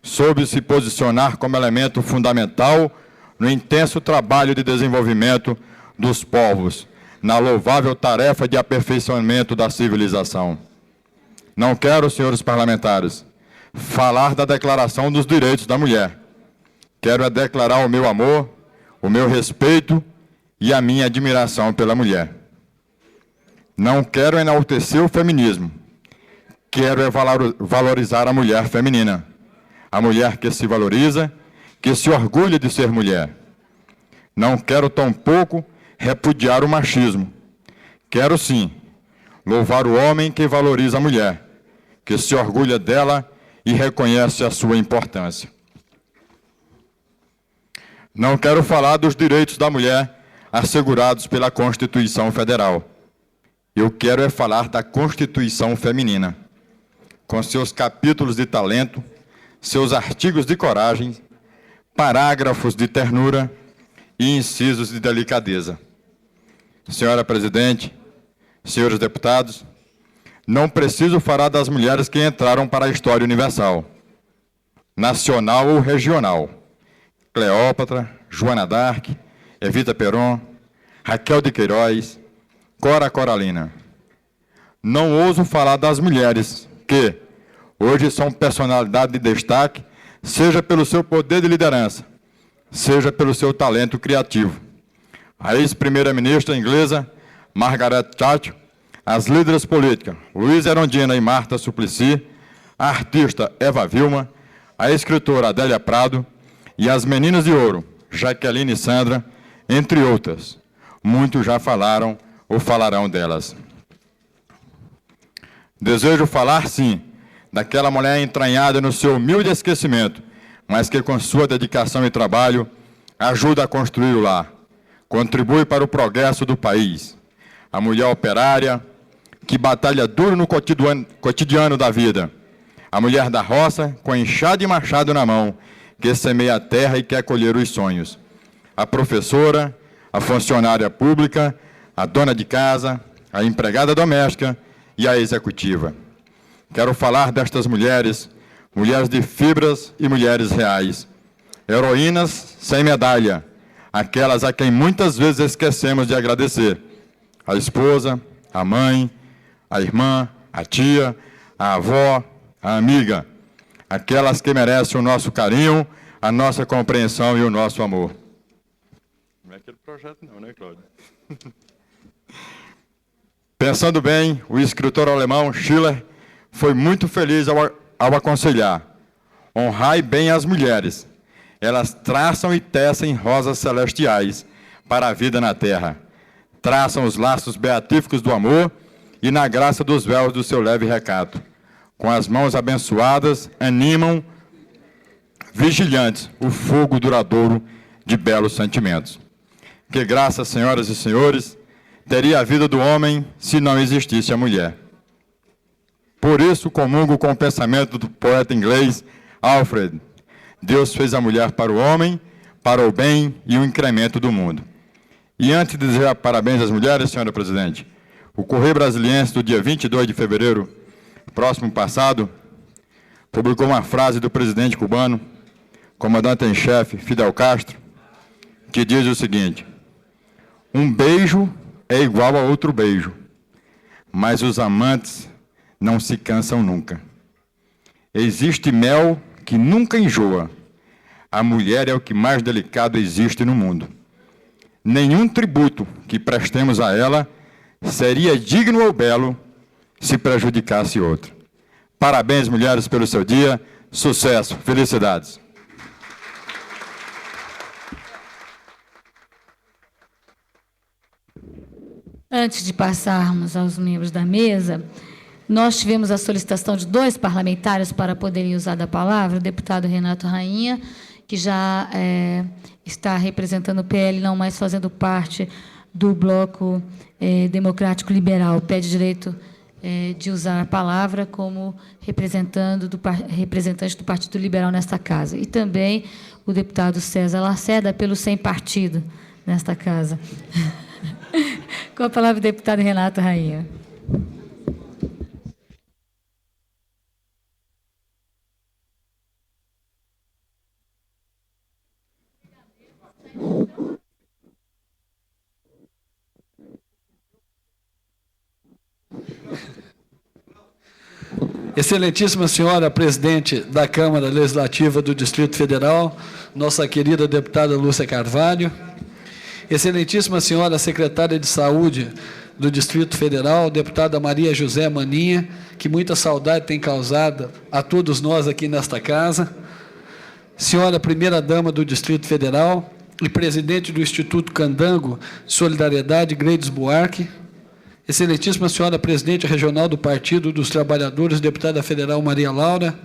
soube se posicionar como elemento fundamental no intenso trabalho de desenvolvimento dos povos, na louvável tarefa de aperfeiçoamento da civilização. Não quero, senhores parlamentares, falar da Declaração dos Direitos da Mulher. Quero declarar o meu amor, o meu respeito e a minha admiração pela mulher. Não quero enaltecer o feminismo. Quero valorizar a mulher feminina. A mulher que se valoriza, que se orgulha de ser mulher. Não quero tampouco repudiar o machismo. Quero, sim, louvar o homem que valoriza a mulher, que se orgulha dela e reconhece a sua importância. Não quero falar dos direitos da mulher assegurados pela Constituição Federal. Eu quero falar da Constituição Feminina, com seus capítulos de talento, seus artigos de coragem, parágrafos de ternura e incisos de delicadeza. Senhora Presidente, senhores deputados, não preciso falar das mulheres que entraram para a história universal, nacional ou regional. Cleópatra, Joana d'Arc, Evita Peron, Raquel de Queiroz, Cora Coralina. Não ouso falar das mulheres que hoje são personalidade de destaque, seja pelo seu poder de liderança, seja pelo seu talento criativo. A ex-primeira-ministra inglesa, Margaret Thatcher, as líderes políticas, Luísa Erundina e Marta Suplicy, a artista Eva Vilma, a escritora Adélia Prado e as meninas de ouro, Jaqueline e Sandra, entre outras. Muitos já falaram ou falarão delas. Desejo falar, sim, daquela mulher entranhada no seu humilde esquecimento, mas que com sua dedicação e trabalho ajuda a construir o lar, contribui para o progresso do país. A mulher operária, que batalha duro no cotidiano da vida. A mulher da roça, com enxada e machado na mão, que semeia a terra e quer colher os sonhos. A professora, a funcionária pública, a dona de casa, a empregada doméstica e a executiva. Quero falar destas mulheres, mulheres de fibras e mulheres reais, heroínas sem medalha, aquelas a quem muitas vezes esquecemos de agradecer. A esposa, a mãe, a irmã, a tia, a avó, a amiga, aquelas que merecem o nosso carinho, a nossa compreensão e o nosso amor. Não é aquele projeto não, né, Cláudio? Pensando bem, o escritor alemão Schiller foi muito feliz ao aconselhar: honrai bem as mulheres, elas traçam e tecem rosas celestiais para a vida na terra, traçam os laços beatíficos do amor e na graça dos véus do seu leve recato. Com as mãos abençoadas, animam, vigilantes, o fogo duradouro de belos sentimentos. Que graça, senhoras e senhores, teria a vida do homem se não existisse a mulher. Por isso, comungo com o pensamento do poeta inglês Alfred: Deus fez a mulher para o homem, para o bem e o incremento do mundo. E antes de desejar parabéns às mulheres, senhora presidente, o Correio Brasiliense, do dia 22 de fevereiro, próximo passado, publicou uma frase do presidente cubano, comandante em chefe Fidel Castro, que diz o seguinte: um beijo é igual a outro beijo, mas os amantes não se cansam nunca. Existe mel que nunca enjoa. A mulher é o que mais delicado existe no mundo. Nenhum tributo que prestemos a ela seria digno ou belo se prejudicasse outro. Parabéns, mulheres, pelo seu dia. Sucesso. Felicidades.
Antes de passarmos aos membros da mesa, nós tivemos a solicitação de 2 parlamentares para poderem usar da palavra: o deputado Renato Rainha, que já está representando o PL, não mais fazendo parte do Bloco Democrático Liberal, pede direito de usar a palavra como representante do Partido Liberal nesta casa. E também o deputado César Lacerda, pelo Sem Partido nesta casa. Com a palavra, o deputado Renato Rainha.
Excelentíssima senhora presidente da Câmara Legislativa do Distrito Federal, nossa querida deputada Lúcia Carvalho, excelentíssima senhora secretária de Saúde do Distrito Federal, deputada Maria José Maninha, que muita saudade tem causado a todos nós aqui nesta casa, senhora primeira-dama do Distrito Federal e presidente do Instituto Candango de Solidariedade, Gleides Buarque, excelentíssima senhora presidente regional do Partido dos Trabalhadores, deputada federal Maria Laura,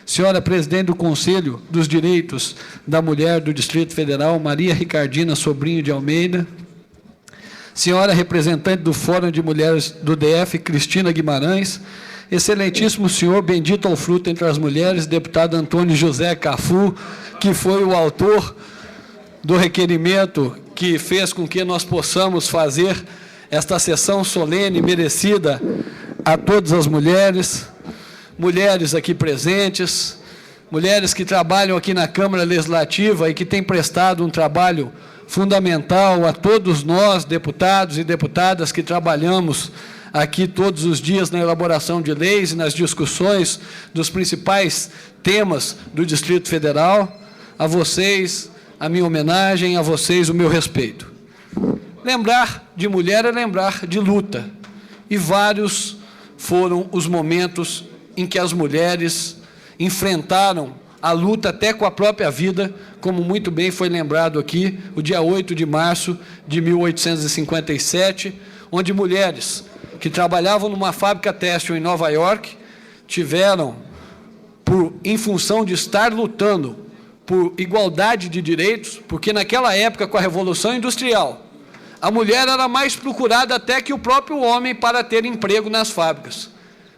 senhora presidente do Conselho dos Direitos da Mulher do Distrito Federal, Maria Ricardina Sobrinho de Almeida, senhora representante do Fórum de Mulheres do DF, Cristina Guimarães, excelentíssimo senhor bendito ao fruto entre as mulheres, deputado Antônio José Cafu, que foi o autor do requerimento que fez com que nós possamos fazer esta sessão solene merecida a todas as mulheres, mulheres aqui presentes, mulheres que trabalham aqui na Câmara Legislativa e que têm prestado um trabalho fundamental a todos nós, deputados e deputadas, que trabalhamos aqui todos os dias na elaboração de leis e nas discussões dos principais temas do Distrito Federal. A vocês, a minha homenagem, a vocês, o meu respeito. Lembrar de mulher é lembrar de luta, e vários foram os momentos em que as mulheres enfrentaram a luta até com a própria vida, como muito bem foi lembrado aqui, o dia 8 de março de 1857, onde mulheres que trabalhavam numa fábrica têxtil em Nova York tiveram, em função de estar lutando por igualdade de direitos, porque naquela época, com a Revolução Industrial, a mulher era mais procurada até que o próprio homem para ter emprego nas fábricas.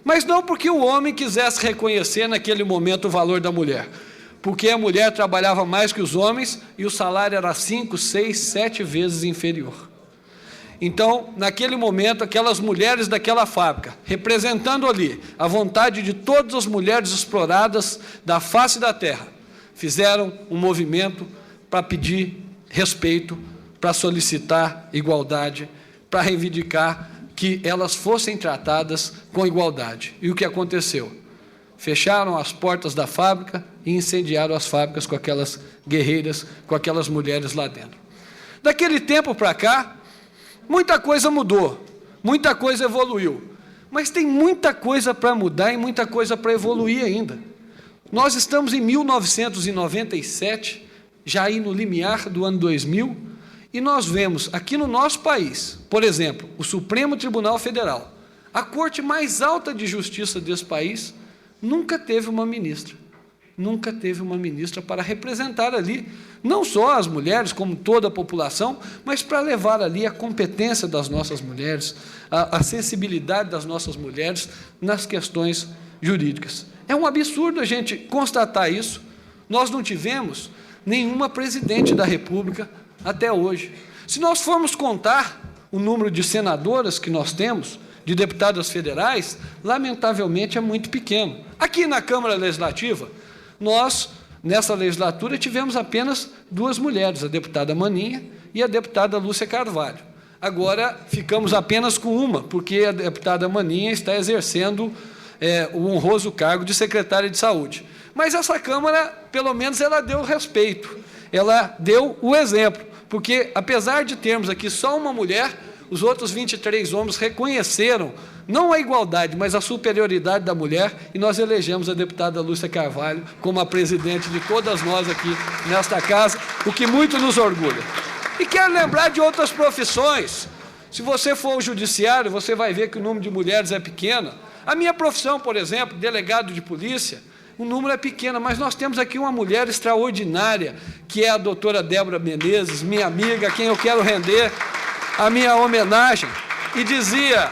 Mas não porque o homem quisesse reconhecer naquele momento o valor da mulher, porque a mulher trabalhava mais que os homens e o salário era 5, 6, 7 vezes inferior. Então, naquele momento, aquelas mulheres daquela fábrica, representando ali a vontade de todas as mulheres exploradas da face da terra, fizeram um movimento para pedir respeito, para solicitar igualdade, para reivindicar que elas fossem tratadas com igualdade. E o que aconteceu? Fecharam as portas da fábrica e incendiaram as fábricas com aquelas guerreiras, com aquelas mulheres lá dentro. Daquele tempo para cá, muita coisa mudou, muita coisa evoluiu, mas tem muita coisa para mudar e muita coisa para evoluir ainda. Nós estamos em 1997, já aí no limiar do ano 2000, e nós vemos aqui no nosso país, por exemplo, o Supremo Tribunal Federal, a corte mais alta de justiça desse país, nunca teve uma ministra para representar ali, não só as mulheres, como toda a população, mas para levar ali a competência das nossas mulheres, a sensibilidade das nossas mulheres nas questões jurídicas. É um absurdo a gente constatar isso. Nós não tivemos nenhuma presidente da República até hoje. Se nós formos contar o número de senadoras que nós temos, de deputadas federais, lamentavelmente é muito pequeno. Aqui na Câmara Legislativa, nós, nessa legislatura, tivemos apenas 2 mulheres, a deputada Maninha e a deputada Lúcia Carvalho. Agora, ficamos apenas com uma, porque a deputada Maninha está exercendo o honroso cargo de secretária de Saúde. Mas essa Câmara, pelo menos, ela deu respeito, ela deu o exemplo, porque, apesar de termos aqui só uma mulher, os outros 23 homens reconheceram, não a igualdade, mas a superioridade da mulher, e nós elegemos a deputada Lúcia Carvalho como a presidente de todas nós aqui nesta casa, o que muito nos orgulha. E quero lembrar de outras profissões. Se você for ao judiciário, você vai ver que o número de mulheres é pequeno. A minha profissão, por exemplo, delegado de polícia, o número é pequeno, mas nós temos aqui uma mulher extraordinária, que é a doutora Débora Menezes, minha amiga, a quem eu quero render a minha homenagem. E dizia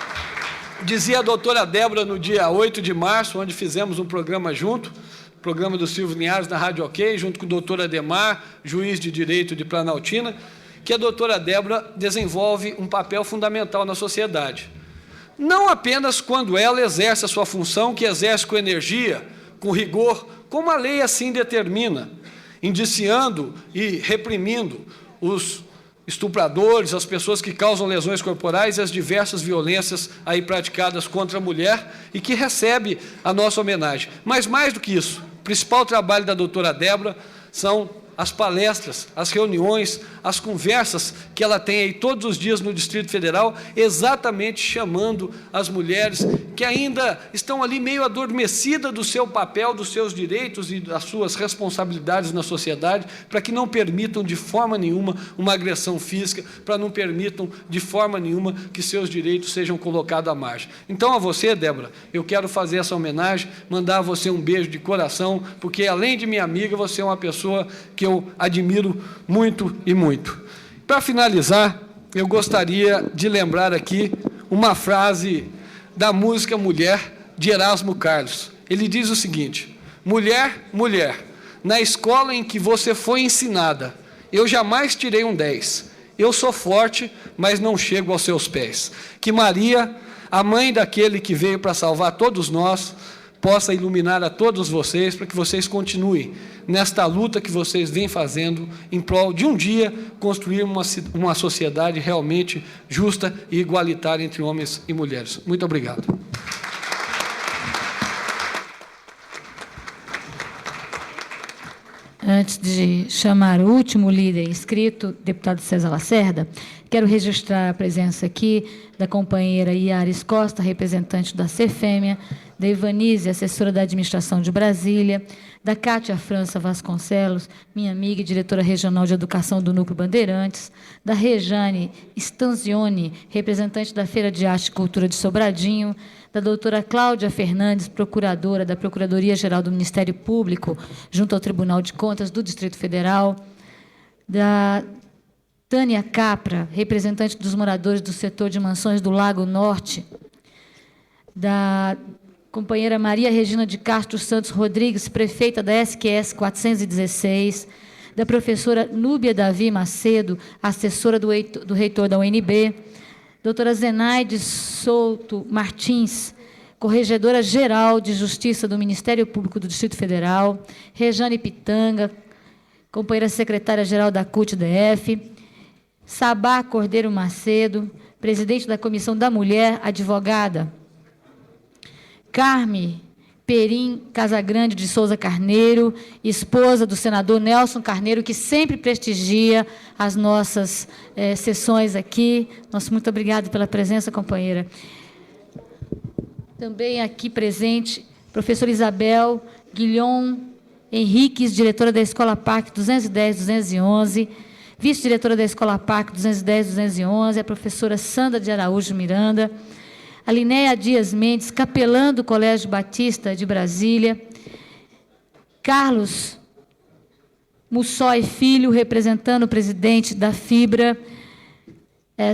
a doutora Débora no dia 8 de março, onde fizemos um programa junto, programa do Silvio Linhares na Rádio OK, junto com o doutor Ademar, juiz de direito de Planaltina, que a doutora Débora desenvolve um papel fundamental na sociedade. Não apenas quando ela exerce a sua função, que exerce com energia, com rigor, como a lei assim determina, indiciando e reprimindo os estupradores, as pessoas que causam lesões corporais e as diversas violências aí praticadas contra a mulher e que recebe a nossa homenagem. Mas mais do que isso, o principal trabalho da doutora Débora são as palestras, as reuniões, as conversas que ela tem aí todos os dias no Distrito Federal, exatamente chamando as mulheres que ainda estão ali meio adormecidas do seu papel, dos seus direitos e das suas responsabilidades na sociedade, para que não permitam de forma nenhuma uma agressão física, para não permitam de forma nenhuma que seus direitos sejam colocados à margem. Então, a você, Débora, eu quero fazer essa homenagem, mandar a você um beijo de coração, porque, além de minha amiga, você é uma pessoa que eu admiro muito e muito. Para finalizar, eu gostaria de lembrar aqui uma frase da música Mulher, de Erasmo Carlos. Ele diz o seguinte: mulher, mulher, na escola em que você foi ensinada, eu jamais tirei um 10. Eu sou forte, mas não chego aos seus pés. Que Maria, a mãe daquele que veio para salvar todos nós, possa iluminar a todos vocês, para que vocês continuem nesta luta que vocês vêm fazendo em prol de um dia construir uma sociedade realmente justa e igualitária entre homens e mulheres. Muito obrigado.
Antes de chamar o último líder inscrito, deputado César Lacerda, quero registrar a presença aqui da companheira Iares Costa, representante da CEFEMEA, da Ivanise, assessora da administração de Brasília, da Cátia França Vasconcelos, minha amiga e diretora regional de educação do Núcleo Bandeirantes, da Rejane Stanzioni, representante da Feira de Arte e Cultura de Sobradinho, da doutora Cláudia Fernandes, procuradora da Procuradoria-Geral do Ministério Público, junto ao Tribunal de Contas do Distrito Federal, da Tânia Capra, representante dos moradores do setor de mansões do Lago Norte, da companheira Maria Regina de Castro Santos Rodrigues, prefeita da SQS 416, da professora Núbia Davi Macedo, assessora do reitor da UNB, doutora Zenaide Souto Martins, Corregedora-Geral de Justiça do Ministério Público do Distrito Federal, Rejane Pitanga, companheira secretária-geral da CUT-DF, Sabá Cordeiro Macedo, presidente da Comissão da Mulher, advogada, Carme Perim Casagrande de Souza Carneiro, esposa do senador Nelson Carneiro, que sempre prestigia as nossas sessões aqui. Nosso muito obrigado pela presença, companheira. Também aqui presente, professora Isabel Guilhom Henriques, diretora da Escola Parque 210-211, vice-diretora da Escola Parque 210-211, a professora Sandra de Araújo Miranda, a Linéia Dias Mendes, capelã do Colégio Batista de Brasília, Carlos Mussói Filho, representando o presidente da FIBRA,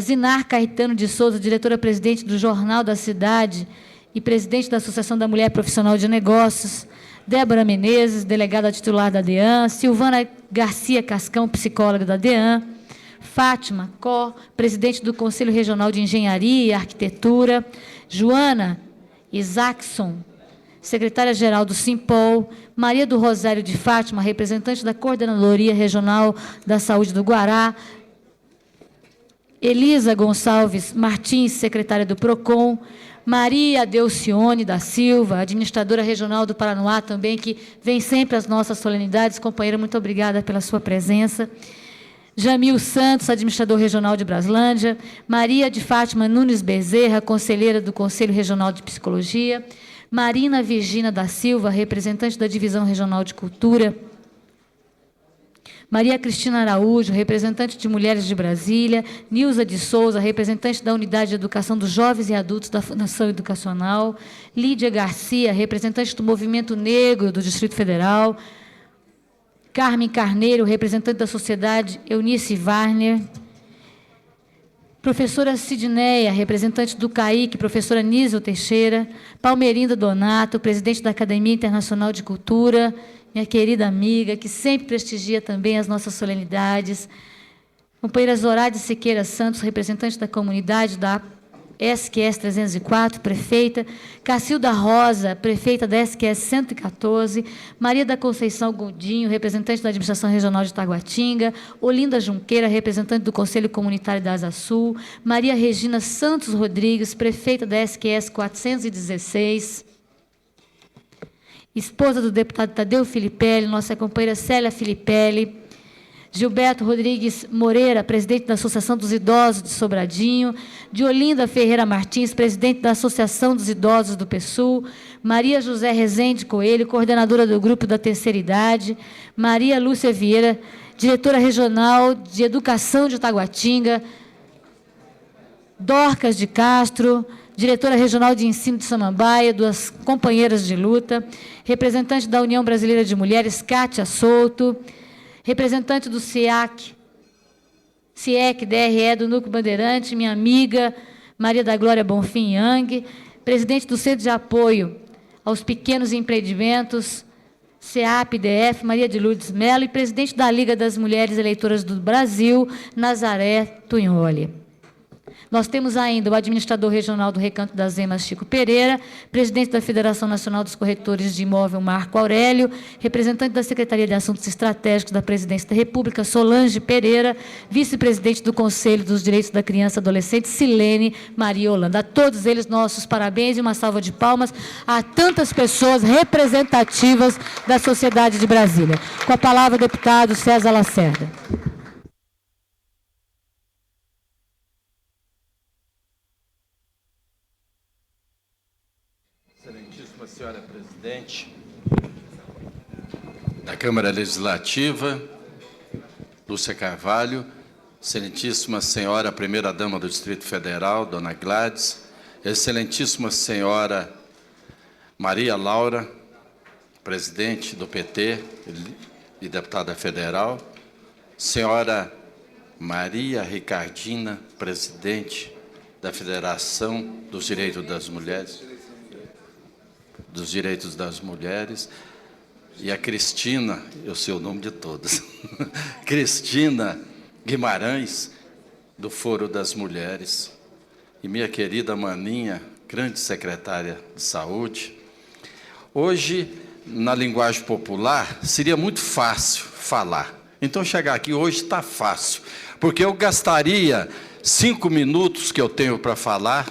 Zinar Caetano de Souza, diretora-presidente do Jornal da Cidade e presidente da Associação da Mulher Profissional de Negócios, Débora Menezes, delegada titular da DEAN, Silvana Garcia Cascão, psicóloga da DEAN, Fátima Có, presidente do Conselho Regional de Engenharia e Arquitetura, Joana Isaacson, secretária-geral do Simpol, Maria do Rosário de Fátima, representante da Coordenadoria Regional da Saúde do Guará, Elisa Gonçalves Martins, secretária do PROCON, Maria Delcione da Silva, administradora regional do Paranoá também, que vem sempre às nossas solenidades. Companheira, muito obrigada pela sua presença. Jamil Santos, administrador regional de Braslândia, Maria de Fátima Nunes Bezerra, conselheira do Conselho Regional de Psicologia, Marina Virgínia da Silva, representante da Divisão Regional de Cultura, Maria Cristina Araújo, representante de Mulheres de Brasília, Nilza de Souza, representante da Unidade de Educação dos Jovens e Adultos da Fundação Educacional, Lídia Garcia, representante do Movimento Negro do Distrito Federal, Carmen Carneiro, representante da Sociedade Eunice Warner, professora Sidneia, representante do CAIC, professora Nísel Teixeira, Palmeirinda Donato, presidente da Academia Internacional de Cultura, minha querida amiga, que sempre prestigia também as nossas solenidades, companheira Zorade Siqueira Santos, representante da comunidade da SQS 304, prefeita, Cacilda Rosa, prefeita da SQS 114, Maria da Conceição Godinho, representante da Administração Regional de Taguatinga, Olinda Junqueira, representante do Conselho Comunitário da Asa Sul, Maria Regina Santos Rodrigues, prefeita da SQS 416, esposa do deputado Tadeu Filipelli, nossa companheira Célia Filipelli, Gilberto Rodrigues Moreira, presidente da Associação dos Idosos de Sobradinho, Diolinda Ferreira Martins, presidente da Associação dos Idosos do PSUL, Maria José Rezende Coelho, coordenadora do Grupo da Terceira Idade, Maria Lúcia Vieira, diretora regional de Educação de Taguatinga, Dorcas de Castro, diretora regional de Ensino de Samambaia, duas companheiras de luta, representante da União Brasileira de Mulheres, Cátia Souto, representante do CIEC, DRE, do Núcleo Bandeirante, minha amiga Maria da Glória Bonfim Yang, presidente do Centro de Apoio aos Pequenos Empreendimentos, CEAP-DF, Maria de Lourdes Mello, e presidente da Liga das Mulheres Eleitoras do Brasil, Nazaré Tunholi. Nós temos ainda o administrador regional do Recanto das Emas, Chico Pereira, presidente da Federação Nacional dos Corretores de Imóvel, Marco Aurélio, representante da Secretaria de Assuntos Estratégicos da Presidência da República, Solange Pereira, vice-presidente do Conselho dos Direitos da Criança e Adolescente, Silene Maria Holanda. A todos eles, nossos parabéns e uma salva de palmas a tantas pessoas representativas da sociedade de Brasília. Com a palavra, o deputado César Lacerda.
Senhora Presidente da Câmara Legislativa, Lúcia Carvalho, Excelentíssima Senhora Primeira-Dama do Distrito Federal, Dona Gladys, Excelentíssima Senhora Maria Laura, Presidente do PT e Deputada Federal, Senhora Maria Ricardina, Presidente da Federação dos Direitos das Mulheres, e a Cristina, eu sei o nome de todas, Cristina Guimarães, do Foro das Mulheres, e minha querida Maninha, grande secretária de saúde. Hoje, na linguagem popular, seria muito fácil falar. Então, chegar aqui hoje está fácil, porque eu gastaria 5 minutos que eu tenho para falar,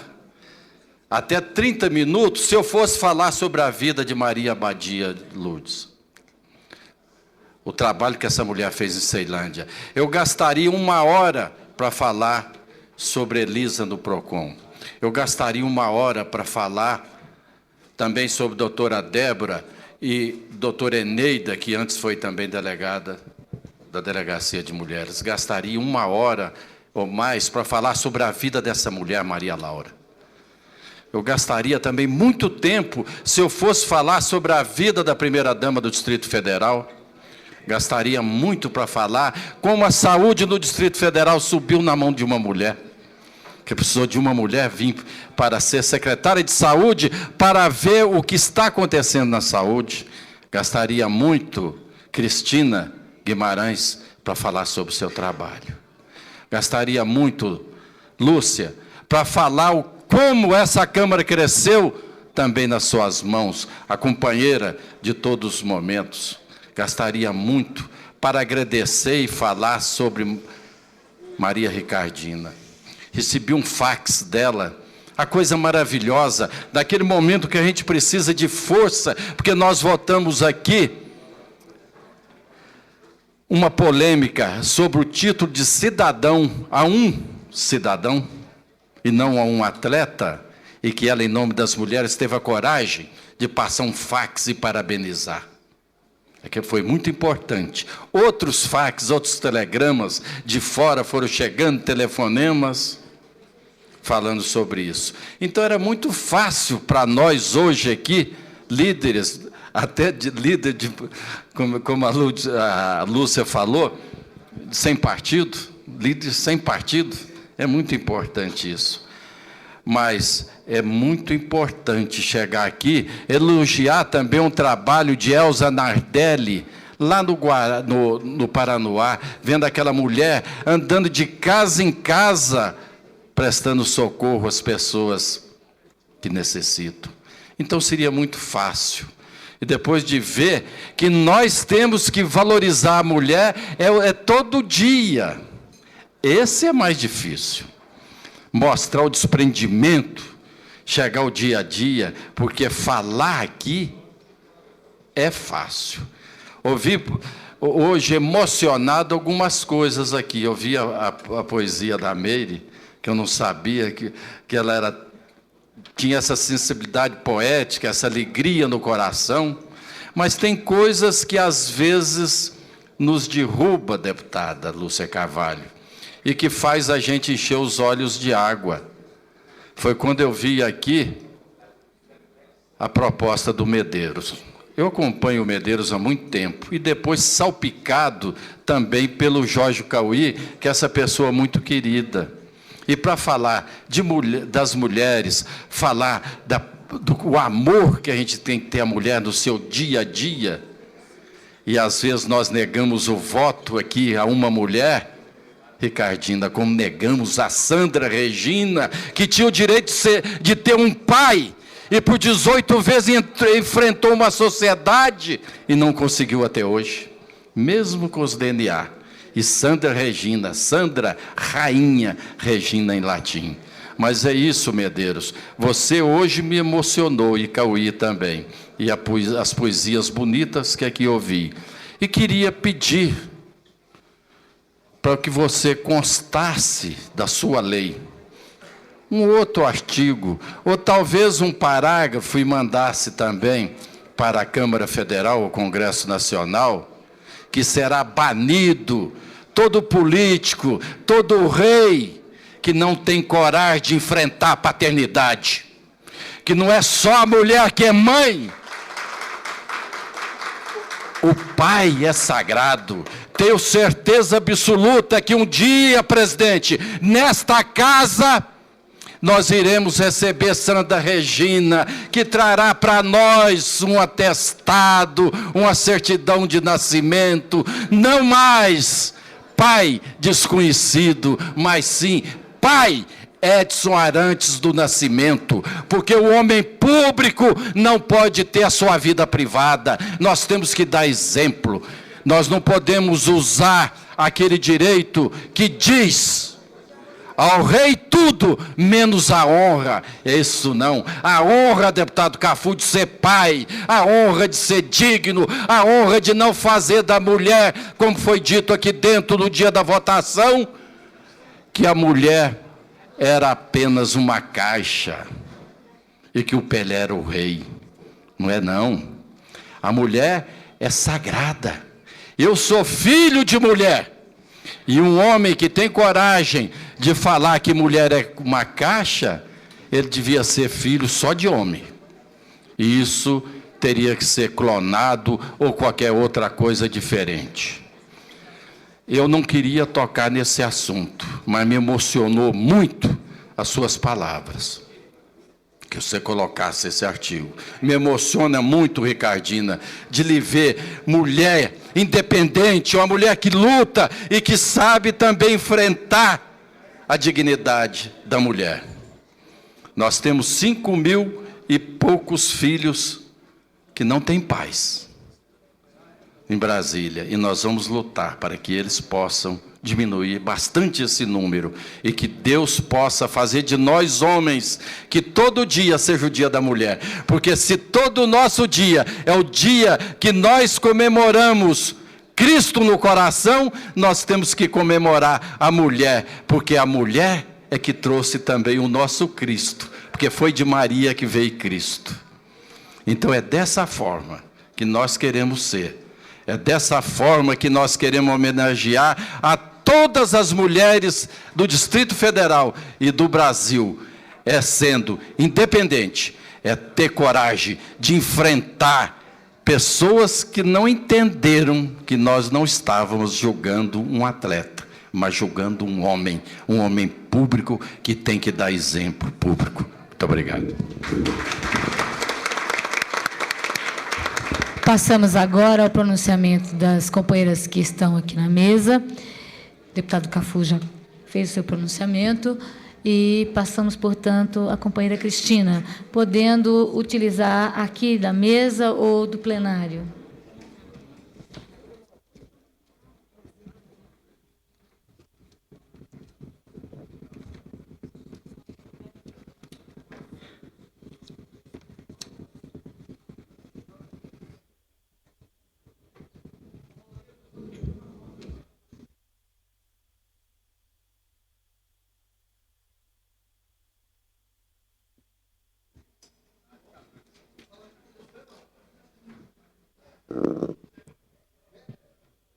até 30 minutos, se eu fosse falar sobre a vida de Maria Abadia Lourdes. O trabalho que essa mulher fez em Ceilândia. Eu gastaria 1 hora para falar sobre Elisa no Procon. Eu gastaria 1 hora para falar também sobre a doutora Débora e doutora Eneida, que antes foi também delegada da Delegacia de Mulheres. Gastaria 1 hora ou mais para falar sobre a vida dessa mulher, Maria Laura. Eu gastaria também muito tempo se eu fosse falar sobre a vida da primeira-dama do Distrito Federal. Gastaria muito para falar como a saúde no Distrito Federal subiu na mão de uma mulher, que precisou de uma mulher vir para ser secretária de saúde, para ver o que está acontecendo na saúde. Gastaria muito, Cristina Guimarães, para falar sobre o seu trabalho. Gastaria muito, Lúcia, para falar como essa Câmara cresceu também nas suas mãos, a companheira de todos os momentos. Gastaria muito para agradecer e falar sobre Maria Ricardina. Recebi um fax dela, a coisa maravilhosa, daquele momento que a gente precisa de força, porque nós votamos aqui uma polêmica sobre o título de cidadão a um cidadão, e não a um atleta, e que ela, em nome das mulheres, teve a coragem de passar um fax e parabenizar. É que foi muito importante. Outros fax, outros telegramas de fora foram chegando, telefonemas, falando sobre isso. Então, era muito fácil para nós hoje aqui, líderes, até de líder, como a Lúcia falou, sem partido, líderes sem partido, é muito importante isso. Mas é muito importante chegar aqui, elogiar também um trabalho de Elza Nardelli, lá no Paranoá, vendo aquela mulher andando de casa em casa, prestando socorro às pessoas que necessitam. Então seria muito fácil. E depois de ver que nós temos que valorizar a mulher, é todo dia. Esse é mais difícil. Mostrar o desprendimento, chegar ao dia a dia, porque falar aqui é fácil. Ouvi hoje emocionado algumas coisas aqui. Eu vi a poesia da Meire, que eu não sabia que ela tinha essa sensibilidade poética, essa alegria no coração, mas tem coisas que às vezes nos derruba, deputada Lúcia Carvalho, e que faz a gente encher os olhos de água. Foi quando eu vi aqui a proposta do Medeiros. Eu acompanho o Medeiros há muito tempo, e depois salpicado também pelo Jorge Cauí, que é essa pessoa muito querida. E para falar das mulheres, falar do amor que a gente tem que ter a mulher no seu dia a dia, e às vezes nós negamos o voto aqui a uma mulher, Ricardina, como negamos a Sandra Regina, que tinha o direito de ter um pai, e por 18 vezes enfrentou uma sociedade e não conseguiu até hoje, mesmo com os DNA. E Sandra Regina, Sandra Rainha Regina em latim. Mas é isso, Medeiros. Você hoje me emocionou, e Cauí também. E as poesias bonitas que aqui ouvi. E queria pedir para que você constasse da sua lei um outro artigo, ou talvez um parágrafo, e mandasse também para a Câmara Federal, o Congresso Nacional, que será banido todo político, todo rei que não tem coragem de enfrentar a paternidade, que não é só a mulher que é mãe, o pai é sagrado. Tenho certeza absoluta que um dia, presidente, nesta casa, nós iremos receber Sandra Regina, que trará para nós um atestado, uma certidão de nascimento, não mais pai desconhecido, mas sim pai Edson Arantes do Nascimento, porque o homem público não pode ter a sua vida privada. Nós temos que dar exemplo. Nós não podemos usar aquele direito que diz ao rei tudo, menos a honra. Isso não. A honra, deputado Cafu, de ser pai, a honra de ser digno, a honra de não fazer da mulher, como foi dito aqui dentro no dia da votação, que a mulher era apenas uma caixa e que o Pelé era o rei. Não é não. A mulher é sagrada. Eu sou filho de mulher. E um homem que tem coragem de falar que mulher é uma caixa, ele devia ser filho só de homem. E isso teria que ser clonado ou qualquer outra coisa diferente. Eu não queria tocar nesse assunto, mas me emocionou muito as suas palavras, que você colocasse esse artigo. Me emociona muito, Ricardina, de lhe ver mulher independente, uma mulher que luta e que sabe também enfrentar a dignidade da mulher. Nós temos 5.000 e poucos filhos que não têm pais em Brasília, e nós vamos lutar para que eles possam diminuir bastante esse número, e que Deus possa fazer de nós homens, que todo dia seja o dia da mulher, porque se todo o nosso dia é o dia que nós comemoramos Cristo no coração, nós temos que comemorar a mulher, porque a mulher é que trouxe também o nosso Cristo, porque foi de Maria que veio Cristo. Então é dessa forma que nós queremos ser. É dessa forma que nós queremos homenagear a todas as mulheres do Distrito Federal e do Brasil. É sendo independente, é ter coragem de enfrentar pessoas que não entenderam que nós não estávamos julgando um atleta, mas julgando um homem público que tem que dar exemplo público. Muito obrigado.
Passamos agora ao pronunciamento das companheiras que estão aqui na mesa. O deputado Cafu já fez o seu pronunciamento. E passamos, portanto, à companheira Cristina, podendo utilizar aqui da mesa ou do plenário.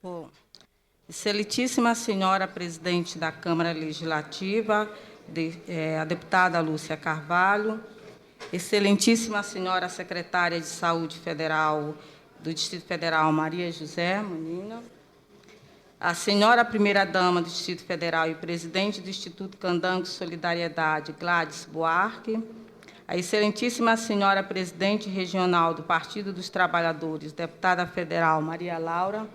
Bom, excelentíssima senhora presidente da Câmara Legislativa, a deputada Lúcia Carvalho, excelentíssima senhora secretária de Saúde Federal do Distrito Federal, Maria José Menina, a senhora primeira-dama do Distrito Federal e presidente do Instituto Candango Solidariedade, Gladys Buarque, a excelentíssima senhora presidente regional do Partido dos Trabalhadores, deputada federal Maria Laura,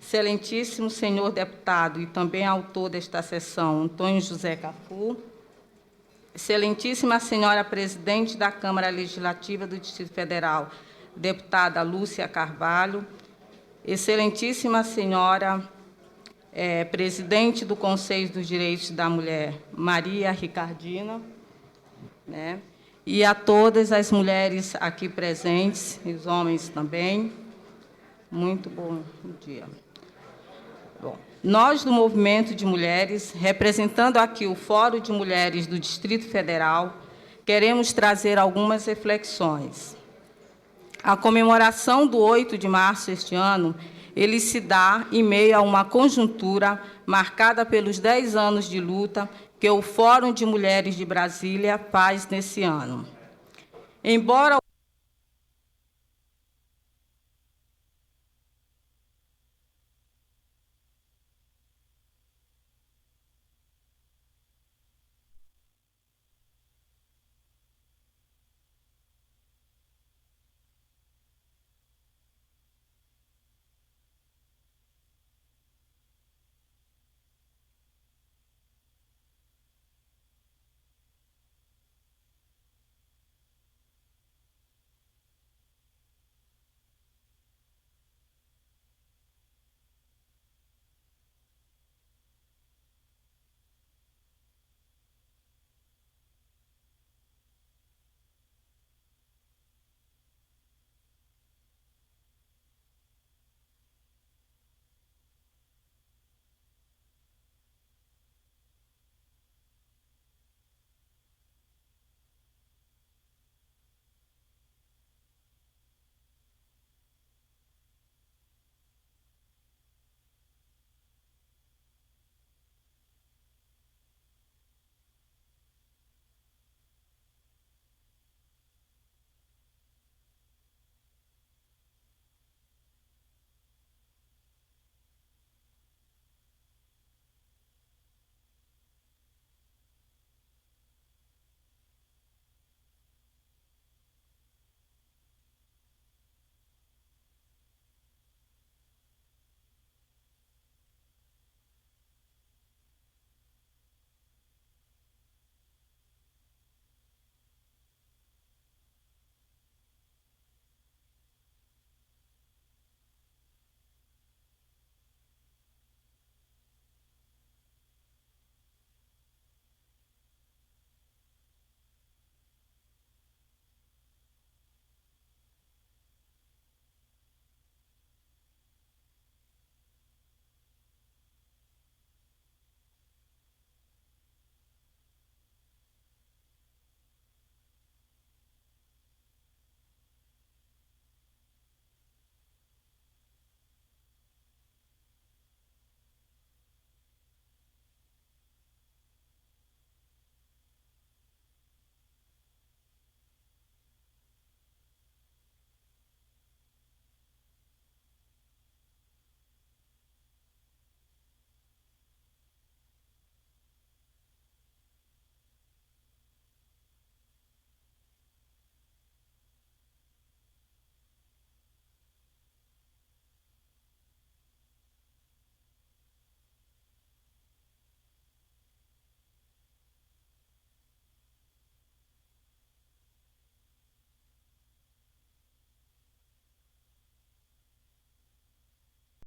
excelentíssimo senhor deputado e também autor desta sessão, Antônio José Cafu, excelentíssima senhora presidente da Câmara Legislativa do Distrito Federal, deputada Lúcia Carvalho, excelentíssima senhora presidente do Conselho dos Direitos da Mulher, Maria Ricardina, né? E a todas as mulheres aqui presentes, e os homens também, muito bom dia. Bom, nós, do Movimento de Mulheres, representando aqui o Fórum de Mulheres do Distrito Federal, queremos trazer algumas reflexões. A comemoração do 8 de março este ano, ele se dá em meio a uma conjuntura marcada pelos 10 anos de luta que o Fórum de Mulheres de Brasília faz nesse ano. Embora